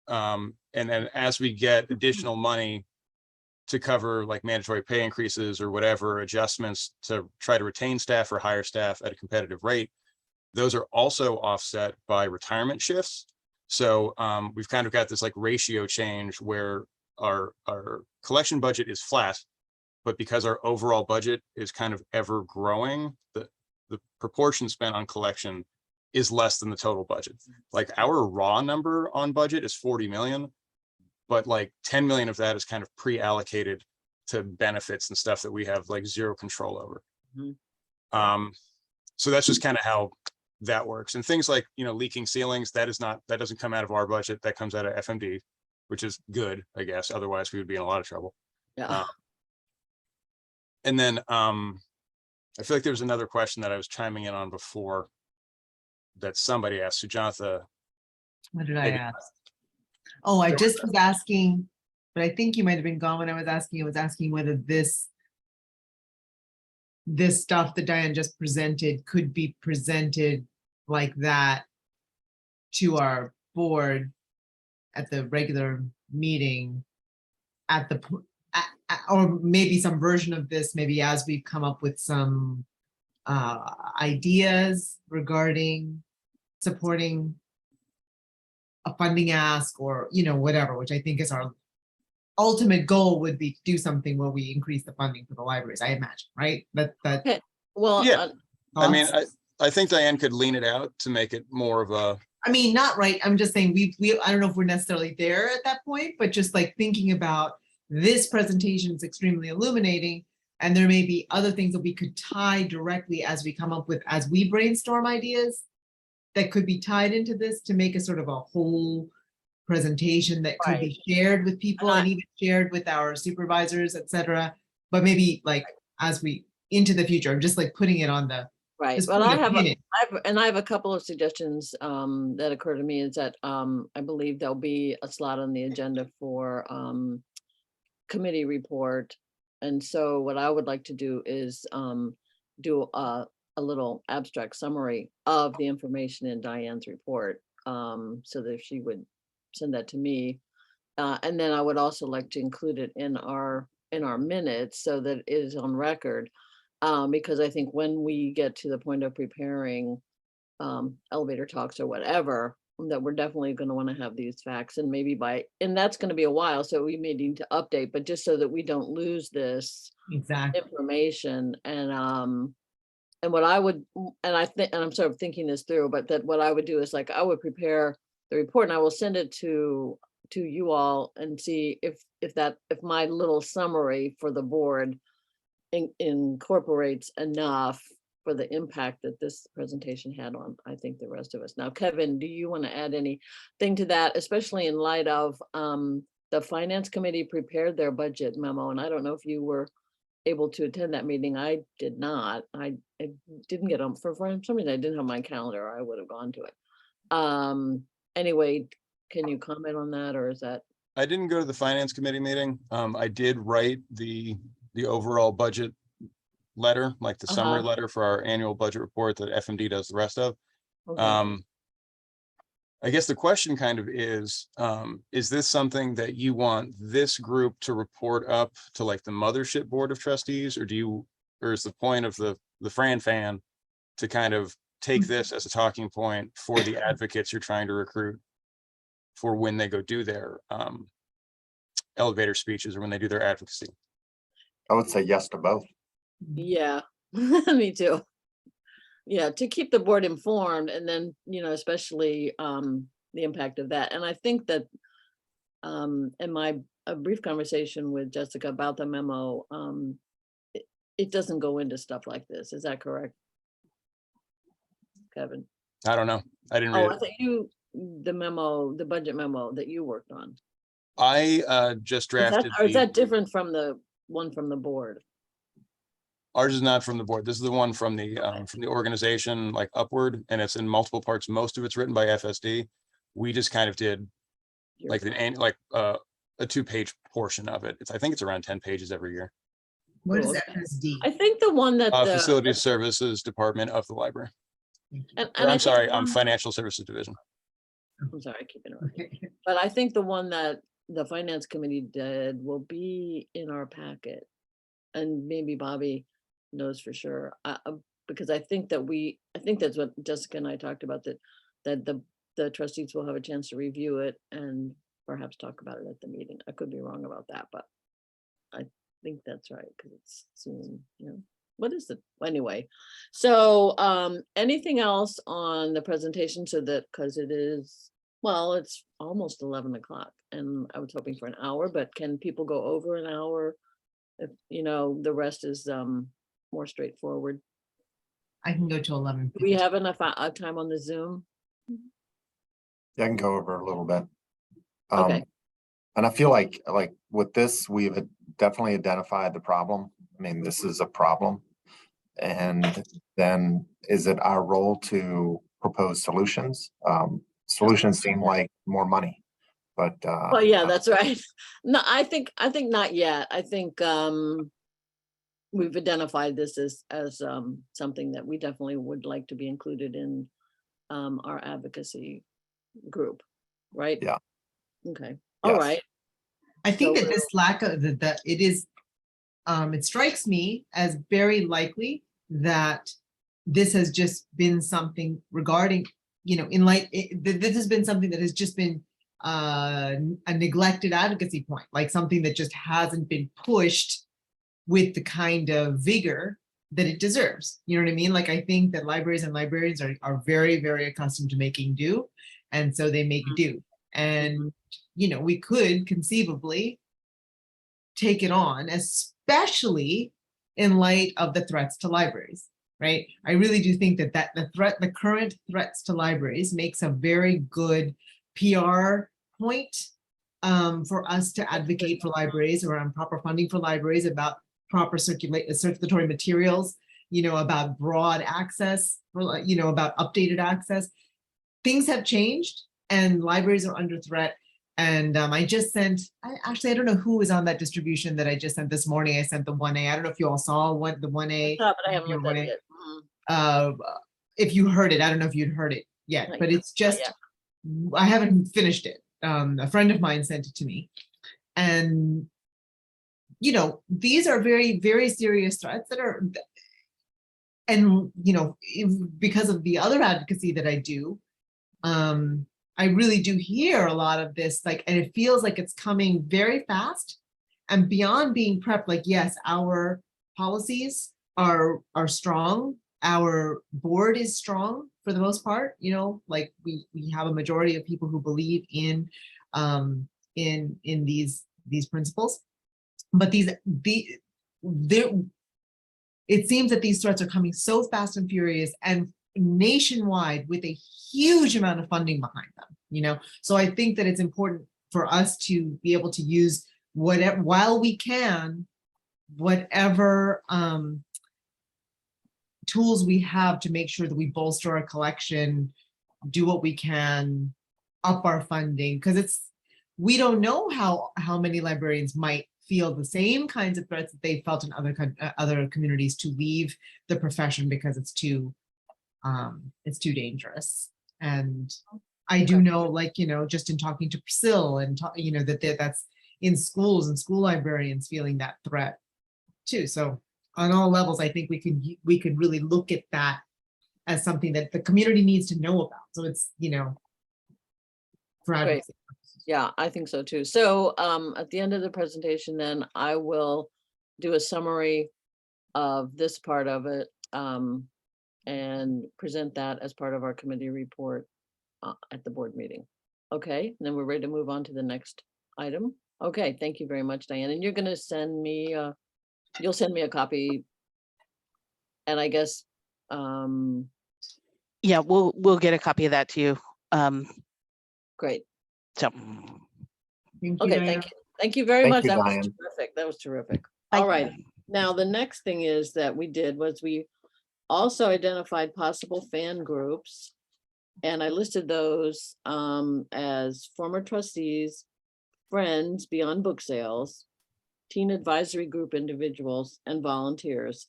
And then as we get additional money to cover like mandatory pay increases or whatever adjustments to try to retain staff or hire staff at a competitive rate, those are also offset by retirement shifts. So we've kind of got this like ratio change where our collection budget is flat, but because our overall budget is kind of ever growing, the proportion spent on collection is less than the total budget. Like our raw number on budget is 40 million, but like 10 million of that is kind of pre-allocated to benefits and stuff that we have like zero control over. So that's just kind of how that works. And things like, you know, leaking ceilings, that doesn't come out of our budget, that comes out of FMD, which is good, I guess. Otherwise we would be in a lot of trouble. Yeah. And then I feel like there was another question that I was chiming in on before that somebody asked. Sujatha. What did I Maybe. ask? Oh, I just was asking, but I think you might have been gone when I was asking whether this stuff that Diane just presented could be presented like that to our board at the regular meeting or maybe some version of this, maybe as we've come up with some ideas regarding supporting a funding ask or, you know, whatever, which I think is our ultimate goal would be to do something where we increase the funding for the libraries, I imagine, right? Okay. Well, Yeah. I mean, thoughts? I think Diane could lean it out to make it more of a, I mean, not right. I'm just saying we I don't know if we're necessarily there at that point, but just like thinking about this presentation is extremely illuminating. And there may be other things that we could tie directly as we come up with, as we brainstorm ideas that could be tied into this to make a sort of a whole presentation that could be shared with people and even shared with our supervisors, et cetera. But maybe like as we into the future, I'm just like putting it on the right. just Well, put I a have pin in it. I have a couple of suggestions that occur to me is that I believe there'll be a slot on the agenda for committee report. And so what I would like to do is do a little abstract summary of the information in Diane's report, so that she would send that to me. And then I would also like to include it in our minutes so that it is on record. Because I think when we get to the point of preparing elevator talks or whatever, that we're definitely going to want to have these facts, and maybe and that's going to be a while, so we may need to update, but just so that we don't lose this Exactly. information. And what I would, and I'm sort of thinking this through, but that what I would do is like I would prepare the report and I will send it to you all and see if my little summary for the board incorporates enough for the impact that this presentation had on, I think, the rest of us. Now, Kevin, do you want to add anything to that, especially in light of the finance committee prepared their budget memo, and I don't know if you were able to attend that meeting. I did not. I didn't get on for some reason. I didn't have my calendar. I would have gone to it. Anyway, can you comment on that, or is that? I didn't go to the finance committee meeting. I did write the overall budget letter, like the summary letter for our annual budget report that FMD does the rest of. Okay. I guess the question kind of is this something that you want this group to report up to like the mothership board of trustees, or is the point of the Fran fan to kind of take this as a talking point for the advocates you're trying to recruit for when they go do their elevator speeches or when they do their advocacy? I would say yes to both. Yeah, me too. Yeah, to keep the board informed, and then, you know, especially the impact of that. And I think that in my brief conversation with Jessica about the memo, it doesn't go into stuff like this. Is that correct, Kevin? I don't know. I didn't read I thought the budget memo that you worked on. I just drafted. Is that different from the one from the board? Ours is not from the board. This is the one from the organization, like upward, and it's in multiple parts. Most of it's written by FSD. We just kind of did like a 2-page portion of it. I think it's around 10 pages every year. What is Cool. FSD? I think the one that the, Facility Services Department of the library. and Or, I I'm think sorry, the one- Financial Services Division. I'm sorry, I keep interrupting. But I think the one that the finance committee did will be in our packet. And maybe Bobby knows for sure, because I think that's what Jessica and I talked about, that the trustees will have a chance to review it and perhaps talk about it at the meeting. I could be wrong about that, but I think that's right, because it's soon, what is it? Anyway, so anything else on the presentation, so that, because it is, well, it's almost 11 o'clock and I was hoping for an hour, but can people go over an hour? If, the rest is more straightforward. I can go to 11. Do we have enough time on the Zoom? Yeah, I can go over a little bit. Okay. And I feel like with this, we've definitely identified the problem. I mean, this is a problem. And then is it our role to propose solutions? Solutions seem like more money, but Well, yeah, that's right. No, I think not yet. I think we've identified this as something that we definitely would like to be included in our advocacy group, right? Yeah. Okay. All Yes. right. I think So that this lack of that it is, it strikes me as very likely that this has just been something regarding, this has been something that has just been a neglected advocacy point, like something that just hasn't been pushed with the kind of vigor that it deserves. You know what I mean? Like, I think that libraries and librarians are very, very accustomed to making do. And so they make do. And, we could conceivably take it on, especially in light of the threats to libraries, right? I really do think that the current threats to libraries makes a very good PR point for us to advocate for libraries around proper funding for libraries, about proper circulatory materials, about broad access, about updated access. Things have changed and libraries are under threat. And I just sent, I don't know who was on that distribution that I just sent this morning. I sent the 1A. I don't know if you all saw the 1A. but I haven't looked at it yet. If you heard it, I don't know if you'd heard it yet, Not but yet, it's just, I haven't finished it. A friend of mine sent it to me. And, these are very, very serious threats that are, and, because of the other advocacy that I do, I really do hear a lot of this, like, and it feels like it's coming very fast and beyond being prepped. Like, yes, our policies are strong. Our board is strong for the most part, like we have a majority of people who believe in these principles, but it seems that these threats are coming so fast and furious and nationwide with a huge amount of funding behind them, so I think that it's important for us to be able to use whatever, while we can, whatever tools we have to make sure that we bolster our collection, do what we can, up our funding, because we don't know how many librarians might feel the same kinds of threats that they felt in other communities to leave the profession because it's too dangerous. And I do know, like, just in talking to Priscilla and that's in schools and school librarians feeling that threat too. So on all levels, I think we could really look at that as something that the community needs to know about. So it's, for advocacy. Yeah, I think so too. So at the end of the presentation, then I will do a summary of this part of it and present that as part of our committee report at the board meeting. Okay, and then we're ready to move on to the next item. Okay, thank you very much, Diane. And you're going to send me, you'll send me a copy. And I guess. Yeah, we'll get a copy of that to you. Great. So. Okay, thank you. Thank you very much. you, That was Diane. terrific. That was terrific. All right. Now, the next thing is that we also identified possible fan groups. And I listed those as former trustees, friends beyond book sales, teen advisory group individuals, and volunteers.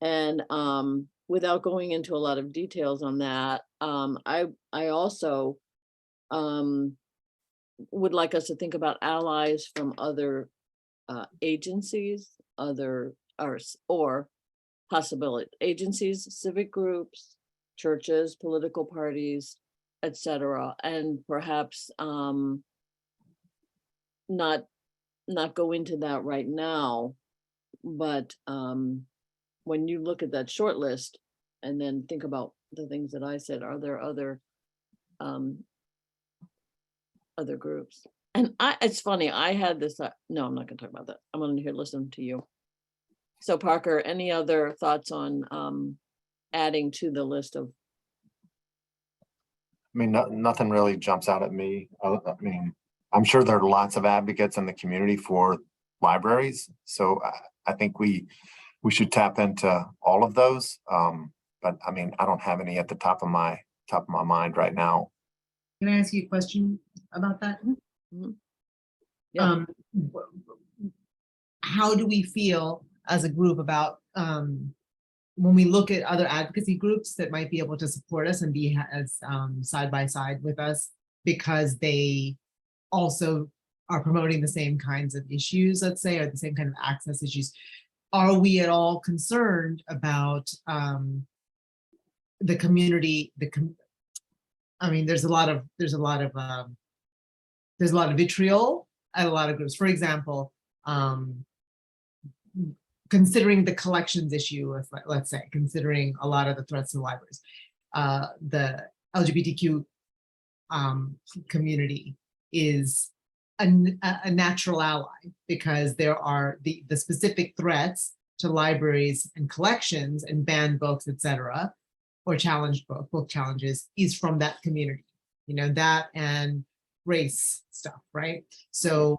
And without going into a lot of details on that, I also would like us to think about allies from other agencies, or possibility agencies, civic groups, churches, political parties, etc. And perhaps not go into that right now, but when you look at that short list and then think about the things that I said, are there other groups? And it's funny, I had this, no, I'm not gonna talk about that. I'm gonna listen to you. So Parker, any other thoughts on adding to the list of? I mean, nothing really jumps out at me. I mean, I'm sure there are lots of advocates in the community for libraries. So I think we should tap into all of those. But I mean, I don't have any at the top of my mind right now. Can I ask you a question about that? Mhm. Yeah. How do we feel as a group about when we look at other advocacy groups that might be able to support us and be as side by side with us, because they also are promoting the same kinds of issues, let's say, or the same kind of access issues? Are we at all concerned about the community? I mean, there's a lot of vitriol at a lot of groups. For example, considering the collections issue, let's say, considering a lot of the threats to libraries, the LGBTQ community is a natural ally, because there are the specific threats to libraries and collections and banned books, etc., or challenged book challenges is from that community, you know, that and race stuff, right? So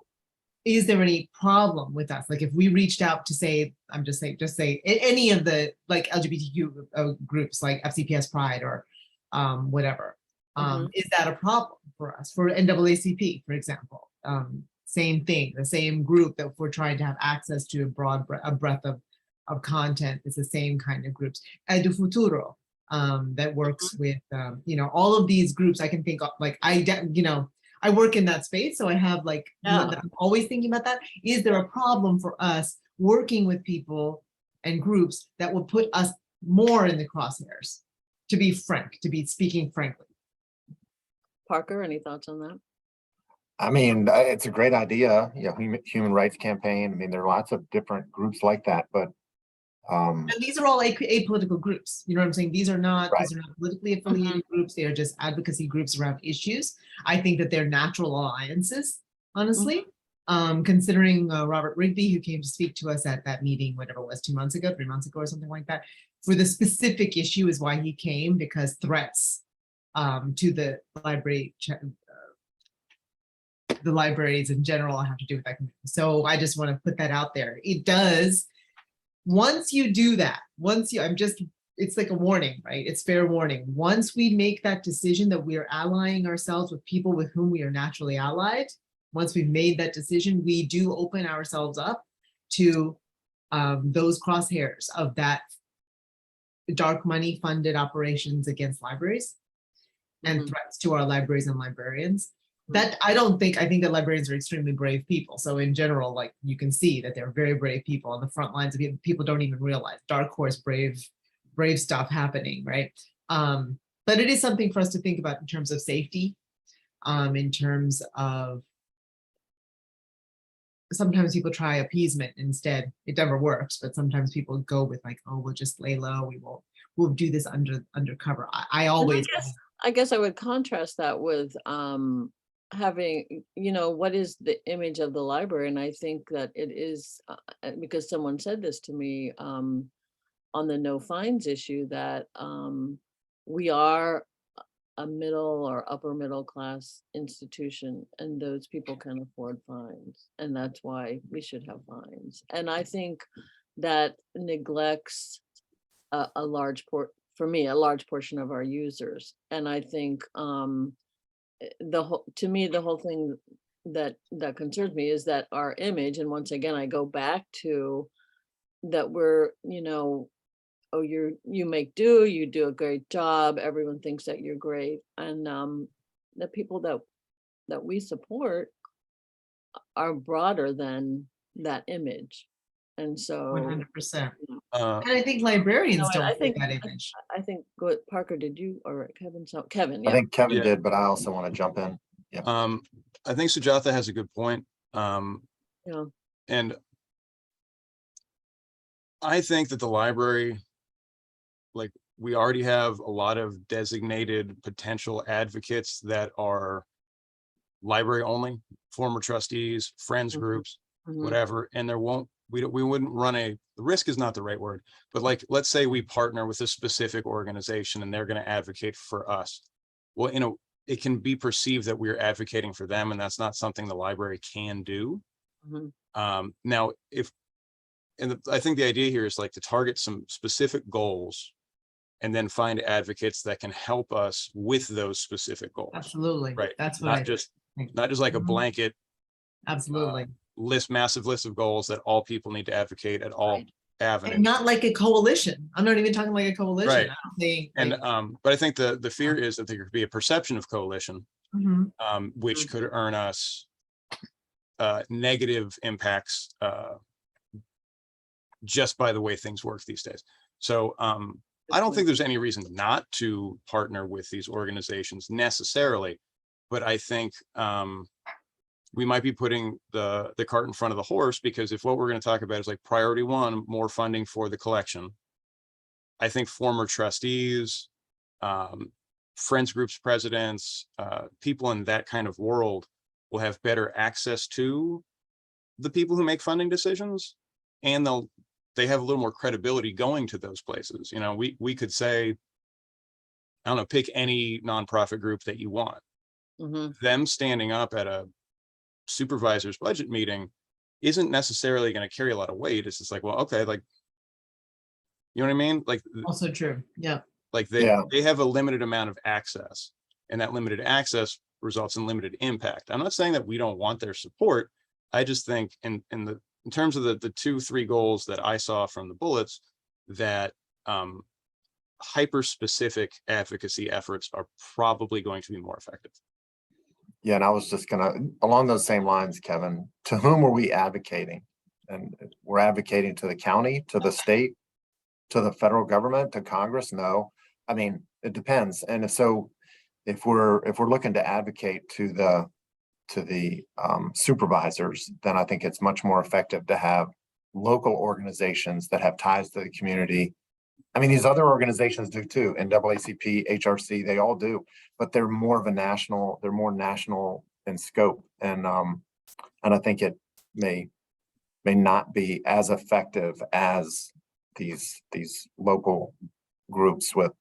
is there any problem with us? Like if we reached out to say, I'm just say any of the like LGBTQ groups like FCPS Pride or whatever, is that a problem for us? For NAACP, for example, same thing, the same group that we're trying to have access to a breadth of content is the same kind of groups. Edu Futuro, that works with, you know, all of these groups. I can think of, like, I work in that space, so I have like, I'm always thinking about that. Is there a problem for us working with people and groups that will put us more in the crosshairs? To be frank, to be speaking frankly. Parker, any thoughts on that? I mean, it's a great idea, you know, human rights campaign. I mean, there are lots of different groups like that, but and these are all apolitical groups. You know what I'm saying? These are not politically affiliated groups. They are just advocacy groups around issues. I think that they're natural alliances, honestly. Considering Robert Rigby, who came to speak to us at that meeting, whatever it was, 2 months ago, 3 months ago, or something like that, for the specific issue is why he came, because threats to the libraries in general have to do with that community. So I just want to put that out there. It does. Once you do that, it's like a warning, right? It's fair warning. Once we make that decision that we are allying ourselves with people with whom we are naturally allied, once we've made that decision, we do open ourselves up to those crosshairs of that dark money funded operations against libraries and threats to our libraries and librarians. That I think that librarians are extremely brave people. So in general, like, you can see that they're very brave people on the front lines of it. People don't even realize dark horse, brave stuff happening, right? But it is something for us to think about in terms of safety, in terms of sometimes people try appeasement instead. It never works, but sometimes people go with like, oh, we'll just lay low. We'll do this undercover. I guess I would contrast that with having, you know, what is the image of the library? And I think that it is, because someone said this to me on the no fines issue, that we are a middle or upper middle class institution, and those people can afford fines, and that's why we should have fines. And I think that neglects a large for me, a large portion of our users. And I think to me, the whole thing that concerns me is that our image, and once again, I go back to that we're, oh, you make do, you do a great job, everyone thinks that you're great. And the people that we support are broader than that image. And so 100%. Uh, And I think librarians No, don't I get think- that image. I think, what, Parker, did you, or Kevin, Kevin, I yeah. think Kevin Yeah. did, but I also want to jump in. I think Sujatha has a good point. Yeah. And I think that the library, like, we already have a lot of designated potential advocates that are library only, former trustees, friends Mhm. groups, Mhm. whatever, and we wouldn't run the risk is not the right word, but like, let's say we partner with a specific organization and they're going to advocate for us. Well, it can be perceived that we're advocating for them, and that's not something the library can do. Mhm. Now, I think the idea here is like to target some specific goals and then find advocates that can help us with those specific goals. Absolutely. Right. That's what I Not just think. like a Mhm. blanket Absolutely. massive list of goals that all people need to advocate at all Right. avenues. And not like a coalition. I'm not even talking like a coalition. Right. I don't think. And like, but I think the fear is that there could be a perception of coalition, mhm. which could earn us negative impacts just by the way things work these days. So I don't think there's any reason not to partner with these organizations necessarily, but I think we might be putting the cart in front of the horse, because if what we're going to talk about is like priority one, more funding for the collection, I think former trustees, friends groups presidents, people in that kind of world will have better access to the people who make funding decisions, and they have a little more credibility going to those places. We could say, I don't know, pick any nonprofit group that you want. Mhm. Them standing up at a supervisor's budget meeting isn't necessarily going to carry a lot of weight. It's just like, well, okay, like, you know what I mean? Like, Also true. Yeah. like they have a limited amount of access, and that limited access results in limited impact. I'm not saying that we don't want their support. I just think in terms of the 2-3 goals that I saw from the bullets, that hyper-specific advocacy efforts are probably going to be more effective. Yeah, and I was just gonna, along those same lines, Kevin, to whom are we advocating? And we're advocating to the county, to the state, to the federal government, to Congress? No, I mean, it depends. And so if we're looking to advocate to the supervisors, then I think it's much more effective to have local organizations that have ties to the community. I mean, these other organizations do too, NAACP, HRC, they all do, but they're more national in scope. And I think it may not be as effective as these local groups with,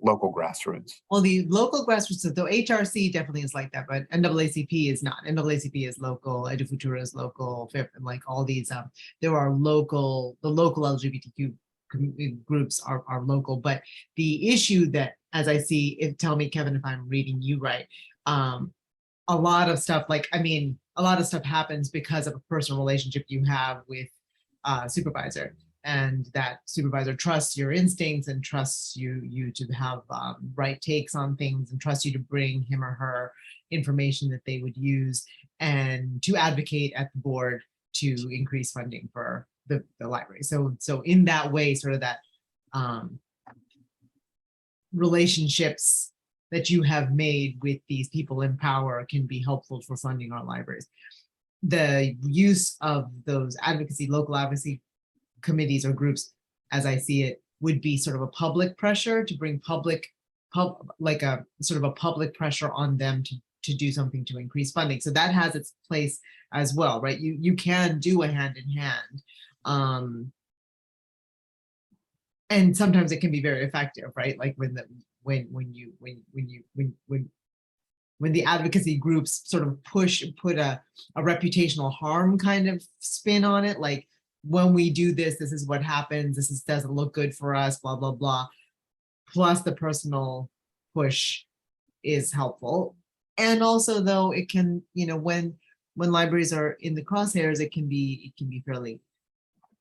local grassroots. Well, the local grassroots, though HRC definitely is like that, but NAACP is not. NAACP is local, Edufutura is local, FIP, and like all these, there are the local LGBTQ groups are local. But the issue that, as I see, tell me, Kevin, if I'm reading you right, a lot of stuff, a lot of stuff happens because of a personal relationship you have with a supervisor. And that supervisor trusts your instincts and trusts you to have right takes on things, and trusts you to bring him or her information that they would use, and to advocate at the board to increase funding for the library. So in that way, sort of that relationships that you have made with these people in power can be helpful for funding our libraries. The use of those local advocacy committees or groups, as I see it, would be sort of a public pressure to bring like a sort of a public pressure on them to do something to increase funding. So that has its place as well, right? You can do a hand in hand. And sometimes it can be very effective, right? Like when the advocacy groups sort of put a reputational harm kind of spin on it, like, when we do this, this is what happens, doesn't look good for us, blah, blah, blah. plus the personal push is helpful. And also though, it can, you know, when libraries are in the crosshairs, it can be fairly,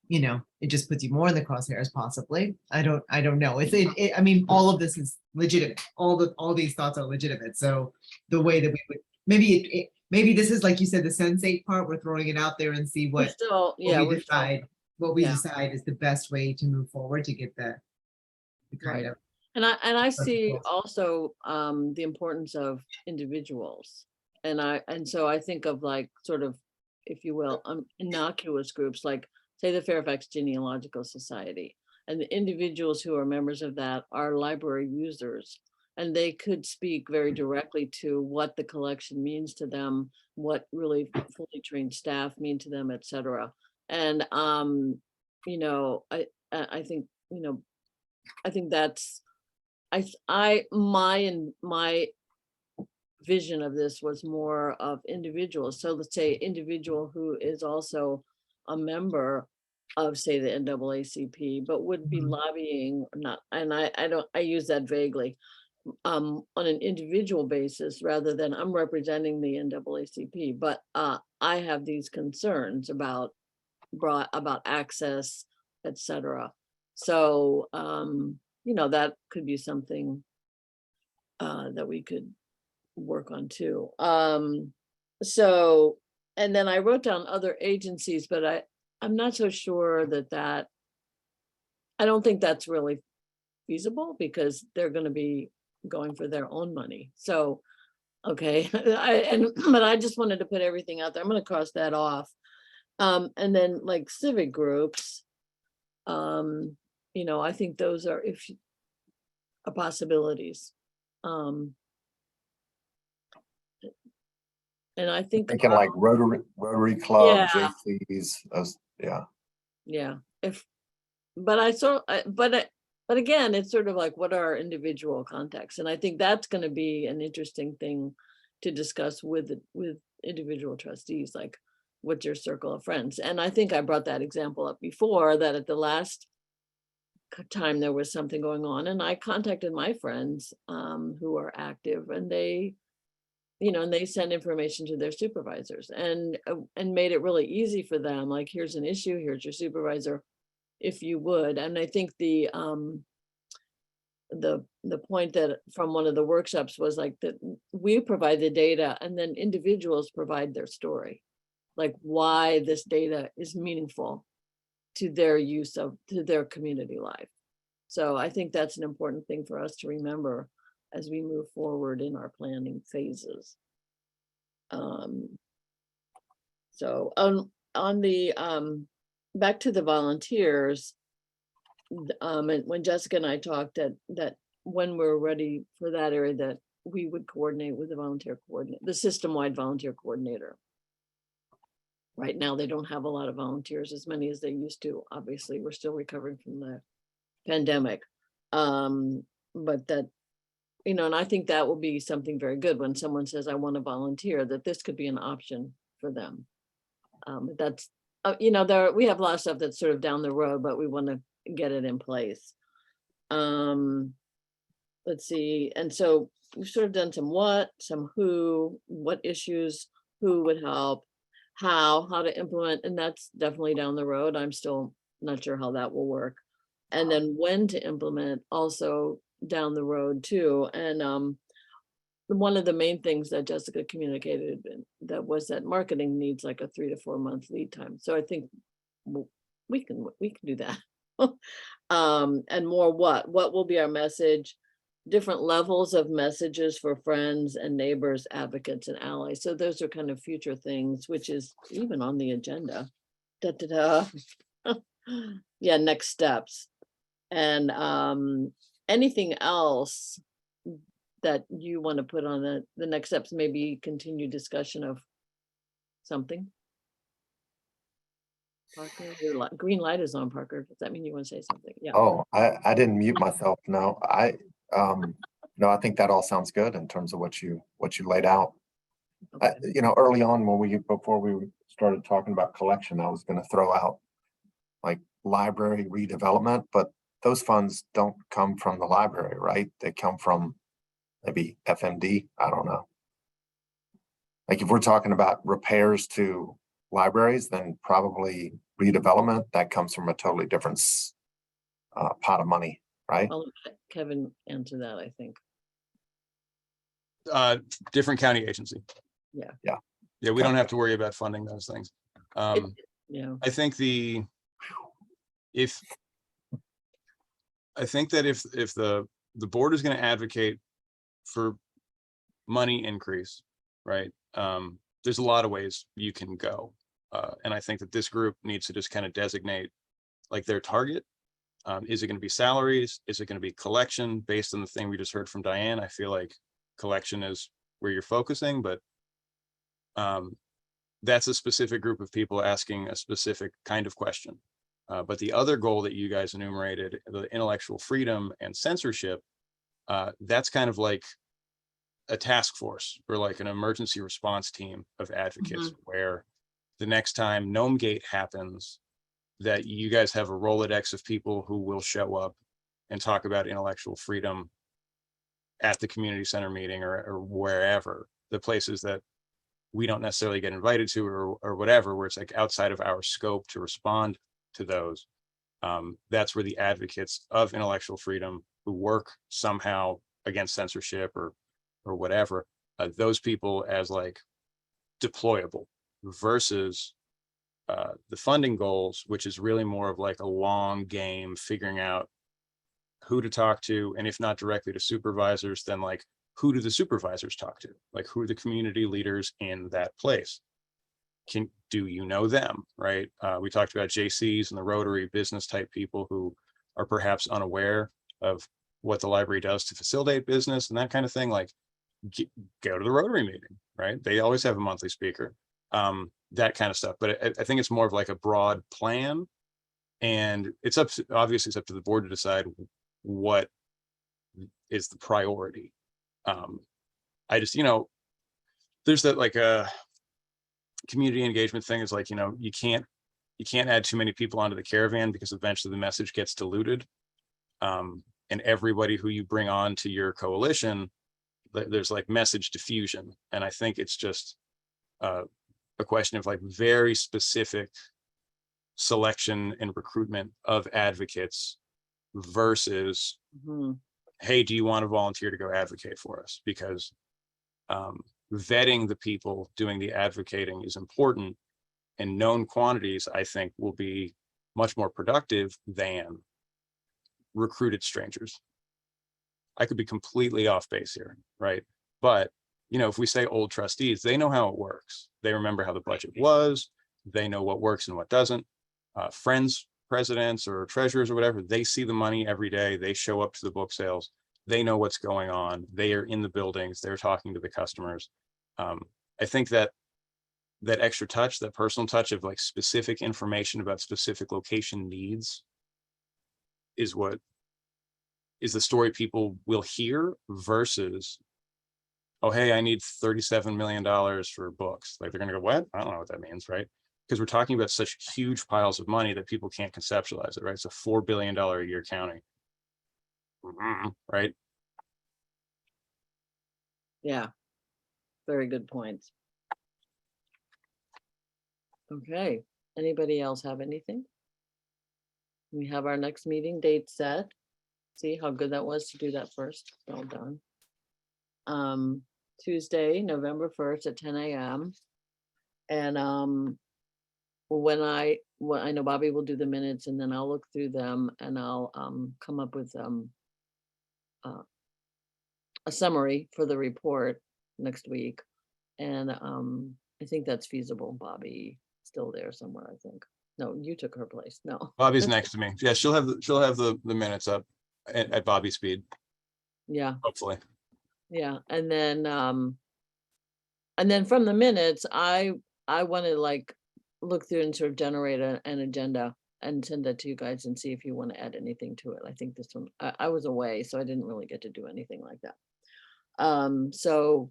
you know, it just puts you more in the crosshairs possibly. I don't know. I mean, all of this is legitimate. All these thoughts are legitimate. So the way that we would, maybe this is, like you said, the sensate part, we're throwing it out there and see We're what still, yeah, we we're still, decide, what we yeah. decide is the best way to move forward to get the kind Right. of. And I see goals. also the importance of individuals. And so I think of like sort of, if you will, innocuous groups like say the Fairfax Genealogical Society, and the individuals who are members of that are library users, and they could speak very directly to what the collection means to them, what really fully trained staff mean to them, et cetera. And you know, I think, you know, I think that's my vision of this was more of individuals. So let's say individual who is also a member of, say, the NAACP, but would be Mhm. lobbying, not, and I use that vaguely, on an individual basis rather than I'm representing the NAACP, but I have these concerns about access, etc. So you know, that could be something that we could work on too. So, and then I wrote down other agencies, but I'm not so sure that I don't think that's really feasible because they're going to be going for their own money. So, okay, but I just wanted to put everything out there. I'm going to cross that off. And then like civic groups, you know, I think those are possibilities. And I think, Thinking like Rotary Club, yeah, JCs, yeah. yeah. But but again, it's sort of like, what are our individual contacts? And I think that's going to be an interesting thing to discuss with individual trustees, like what's your circle of friends? And I think I brought that example up before, that at the last time there was something going on, and I contacted my friends who are active, and they, you know, and they send information to their supervisors and made it really easy for them. Like, here's an issue, here's your supervisor, if you would. And I think the point that from one of the workshops was like that we provide the data and then individuals provide their story, like why this data is meaningful to their use of, to their community life. So I think that's an important thing for us to remember as we move forward in our planning phases. So on the back to the volunteers, and when Jessica and I talked that when we're ready for that area, that we would coordinate with the volunteer coordinator, the system-wide volunteer coordinator. Right now, they don't have a lot of volunteers, as many as they used to. Obviously, we're still recovering from the pandemic. But that, you know, and I think that will be something very good when someone says, I want to volunteer, that this could be an option for them. But that's, you know, we have a lot of stuff that's sort of down the road, but we want to get it in place. Let's see. And so we've sort of done some what, some who, what issues, who would help, how to implement, and that's definitely down the road. I'm still not sure how that will work. And then when to implement, also down the road too. And one of the main things that Jessica communicated that was that marketing needs like a 3 to 4 month lead time. So I think we can do that. And more what will be our message, different levels of messages for friends and neighbors, advocates and allies. So those are kind of future things, which is even on the agenda. Yeah, next steps. And anything else that you want to put on the next steps, maybe continue discussion of something? Parker, your green light is on, Parker. Does that mean you want to say something? Yeah. Oh, I didn't mute myself. No, no, I think that all sounds good in terms of what you laid out. Okay. You know, early on before we started talking about collection, I was going to throw out like library redevelopment, but those funds don't come from the library, right? They come from maybe FMD. I don't know. Like if we're talking about repairs to libraries, then probably redevelopment, that comes from a totally different pot of money, right? I'll let Kevin answer that, I think. Different county agency. Yeah. Yeah. Yeah, we don't have to worry about funding those things. Yeah. I think if the board is going to advocate for money increase, right? There's a lot of ways you can go. And I think that this group needs to just kind of designate like their target. Is it going to be salaries? Is it going to be collection based on the thing we just heard from Diane? I feel like collection is where you're focusing, but that's a specific group of people asking a specific kind of question. But the other goal that you guys enumerated, the intellectual freedom and censorship, that's kind of like a task force or like an emergency response team of advocates, where the next time Gnomegate happens, that you guys have a Rolodex of people who will show up and talk about intellectual freedom at the community center meeting or wherever, the places that we don't necessarily get invited to or whatever, where it's like outside of our scope to respond to those. That's where the advocates of intellectual freedom who work somehow against censorship or whatever, those people as like deployable versus the funding goals, which is really more of like a long game, figuring out who to talk to, and if not directly to supervisors, then like who do the supervisors talk to? Like who are the community leaders in that place? Do you know them, right? We talked about JCs and the Rotary business type people who are perhaps unaware of what the library does to facilitate business and that kind of thing. Like go to the Rotary meeting, right? They always have a monthly speaker, that kind of stuff. But I think it's more of like a broad plan, and obviously it's up to the board to decide what is the priority. I just, there's that like a community engagement thing is like, you can't add too many people onto the caravan because eventually the message gets diluted. And everybody who you bring on to your coalition, there's like message diffusion. And I think it's just a question of like very specific selection and recruitment of advocates versus, hey, do you want to volunteer to go advocate for us? Because vetting the people doing the advocating is important, and known quantities, I think, will be much more productive than recruited strangers. I could be completely off base here, right? But, if we say old trustees, they know how it works. They remember how the budget was. They know what works and what doesn't. Friends, presidents or treasurers or whatever, they see the money every day. They show up to the book sales. They know what's going on. They are in the buildings. They're talking to the customers. I think that extra touch, that personal touch of like specific information about specific location needs is what is the story people will hear versus, oh, hey, I need $37 million for books. Like they're going to go, what? I don't know what that means, right? Because we're talking about such huge piles of money that people can't conceptualize it, right? It's a $4 billion a year county, right? Yeah. Very good points. Okay. Anybody else have anything? We have our next meeting date set. See how good that was to do that first. Well done. Tuesday, November 1st at 10 a.m. And when I know Bobby will do the minutes, and then I'll look through them and I'll come up with a summary for the report next week. And I think that's feasible. Bobby still there somewhere, I think. No, you took her place. No. Bobby's next to me. Yeah, she'll have the minutes up at Bobby's speed. Yeah. Hopefully. Yeah. And then from the minutes, I want to like look through and sort of generate an agenda and send that to you guys and see if you want to add anything to it. I think this one, I was away, so I didn't really get to do anything like that. So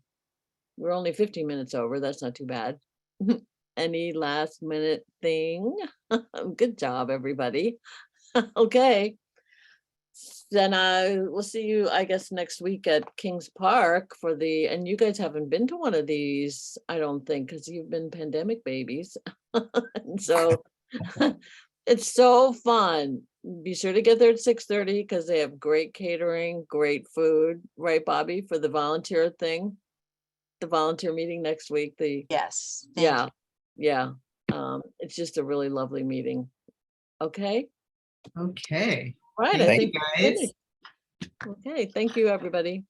we're only 15 minutes over. That's not too bad. Any last minute thing? Good job, everybody. Okay. Then I will see you, I guess, next week at Kings Park for and you guys haven't been to one of these, I don't think, because you've been pandemic babies. And so it's so fun. Be sure to get there at 6:30 because they have great catering, great food, right, Bobby, for the volunteer thing? The volunteer meeting next week, Yes. thank yeah, you. yeah. It's just a really lovely meeting. Okay, Okay. right, I Thank think you, we're guys. finished. Okay, thank you, everybody.